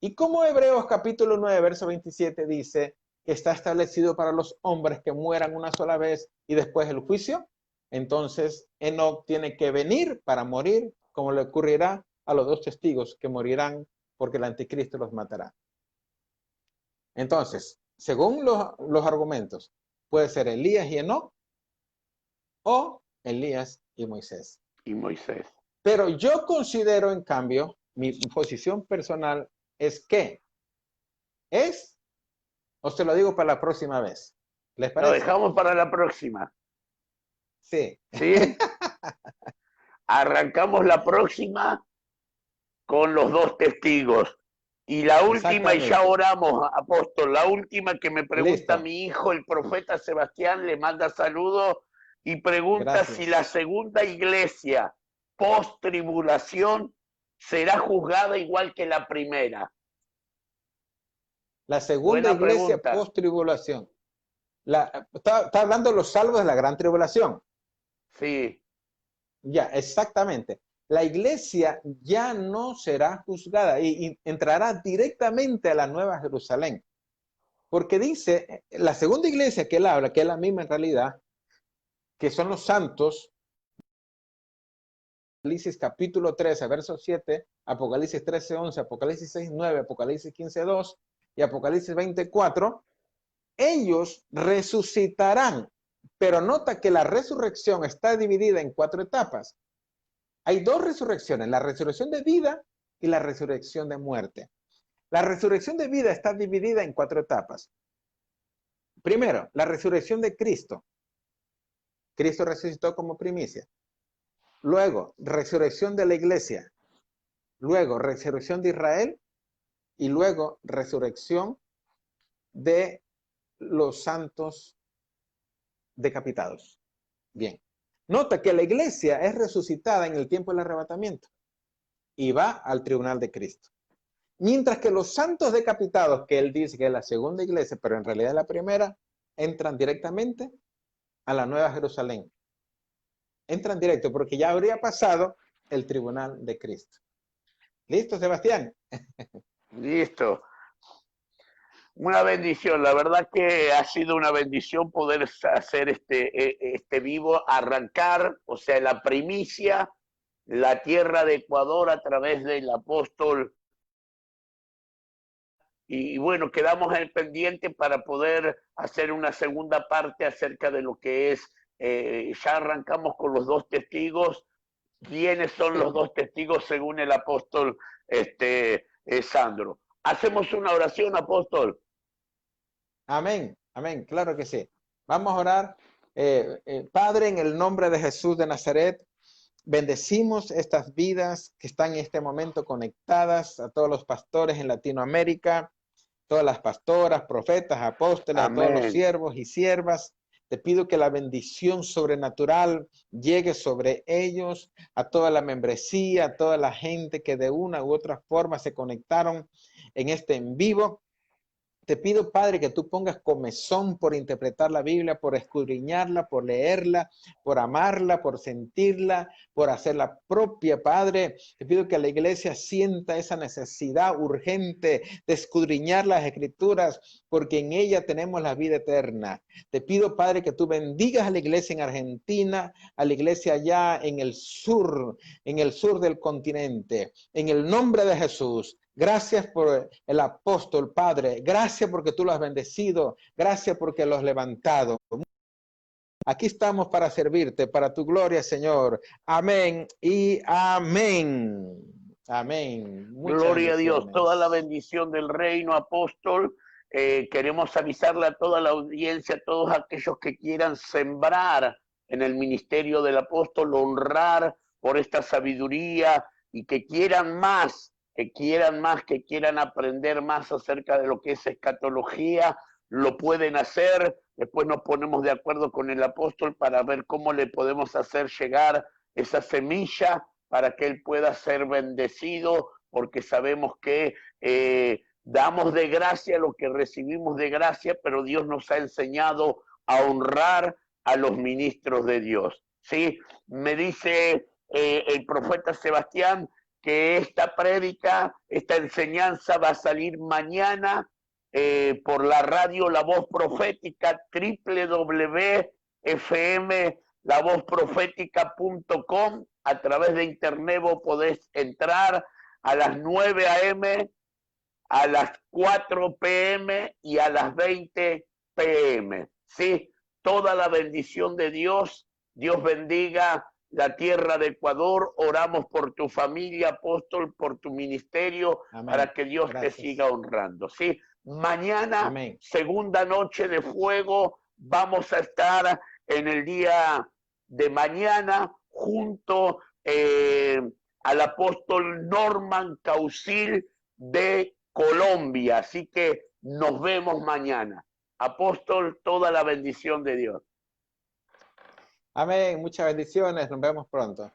Y como Hebreos capítulo 9, verso 27 dice que está establecido para los hombres que mueran una sola vez y después el juicio, entonces Enoc tiene que venir para morir, como le ocurrirá a los dos testigos que morirán porque el anticristo los matará. Entonces, según los argumentos, puede ser Elías y Enoc o Elías y Moisés. Y Moisés. Pero yo considero, en cambio, mi posición personal es que es, o se lo digo para la próxima vez. ¿Les parece? Lo dejamos para la próxima. Sí. ¿Sí? Arrancamos la próxima con los dos testigos. Y la última, y ya oramos, apóstol, la última que me pregunta mi hijo, el profeta Sebastián, le manda saludos y pregunta si la segunda iglesia post-tribulación será juzgada igual que la primera. La segunda iglesia post-tribulación. Está hablando de los salvos de la gran tribulación. Sí. Ya, exactamente. La iglesia ya no será juzgada y entrará directamente a la Nueva Jerusalén. Porque dice, la segunda iglesia que él habla, que es la misma en realidad, que son los santos, Apocalipsis capítulo 13, verso 7, Apocalipsis 13, 11, Apocalipsis 6, 9, Apocalipsis 15, 2 y Apocalipsis 24, ellos resucitarán. Pero nota que la resurrección está dividida en 4 etapas. Hay 2 resurrecciones, la resurrección de vida y la resurrección de muerte. La resurrección de vida está dividida en 4 etapas. Primero, la resurrección de Cristo. Cristo resucitó como primicia. Luego, resurrección de la iglesia. Luego, resurrección de Israel. Y luego, resurrección de los santos decapitados. Bien. Nota que la iglesia es resucitada en el tiempo del arrebatamiento y va al tribunal de Cristo. Mientras que los santos decapitados, que él dice que es la segunda iglesia, pero en realidad es la primera, entran directamente a la Nueva Jerusalén. Entran directo porque ya habría pasado el tribunal de Cristo. ¿Listo, Sebastián? Listo. Una bendición, la verdad que ha sido una bendición poder hacer este vivo, arrancar, o sea, la primicia, la tierra de Ecuador a través del apóstol. Y bueno, quedamos en el pendiente para poder hacer una segunda parte acerca de lo que es, ya arrancamos con los dos testigos. ¿Quiénes son los dos testigos según el apóstol Sandro? ¿Hacemos una oración, apóstol? Amén, amén, claro que sí. Vamos a orar. Padre, en el nombre de Jesús de Nazaret, bendecimos estas vidas que están en este momento conectadas, a todos los pastores en Latinoamérica, todas las pastoras, profetas, apóstoles, amén, a todos los siervos y siervas. Te pido que la bendición sobrenatural llegue sobre ellos, a toda la membresía, a toda la gente que de una u otra forma se conectaron en este en vivo. Te pido, Padre, que tú pongas comezón por interpretar la Biblia, por escudriñarla, por leerla, por amarla, por sentirla, por hacerla propia, Padre. Te pido que la iglesia sienta esa necesidad urgente de escudriñar las Escrituras, porque en ella tenemos la vida eterna. Te pido, Padre, que tú bendigas a la iglesia en Argentina, a la iglesia allá en el sur del continente. En el nombre de Jesús. Gracias por el apóstol, Padre. Gracias porque tú lo has bendecido. Gracias porque lo has levantado. Aquí estamos para servirte, para tu gloria, Señor. Amén y amén. Amén. Muchas Gloria a Dios, toda la bendiciones. bendición del reino, apóstol. Queremos avisarle a toda la audiencia, a todos aquellos que quieran sembrar en el ministerio del apóstol, honrar por esta sabiduría y que quieran más, que quieran aprender más acerca de lo que es escatología, lo pueden hacer. Después nos ponemos de acuerdo con el apóstol para ver cómo le podemos hacer llegar esa semilla para que él pueda ser bendecido, porque sabemos que damos de gracia lo que recibimos de gracia, pero Dios nos ha enseñado a honrar a los ministros de Dios. ¿Sí? Me dice el profeta Sebastián que esta prédica, esta enseñanza va a salir mañana por la radio La Voz Profética, www.fmlavozprofetica.com. A través de internet vos podés entrar a las 9 a.m., a las 4 p.m. y a las 20 p.m. ¿Sí? Toda la bendición de Dios. Dios bendiga la tierra de Ecuador. Oramos por tu familia, apóstol, por tu ministerio, amén, para que Dios te siga honrando. ¿Sí? Mañana, amén, segunda noche de fuego, vamos a estar en el día de mañana junto al apóstol Norman Causil de Colombia. Así que nos vemos mañana. Apóstol, toda la bendición de Dios. Amén, muchas bendiciones, nos vemos pronto.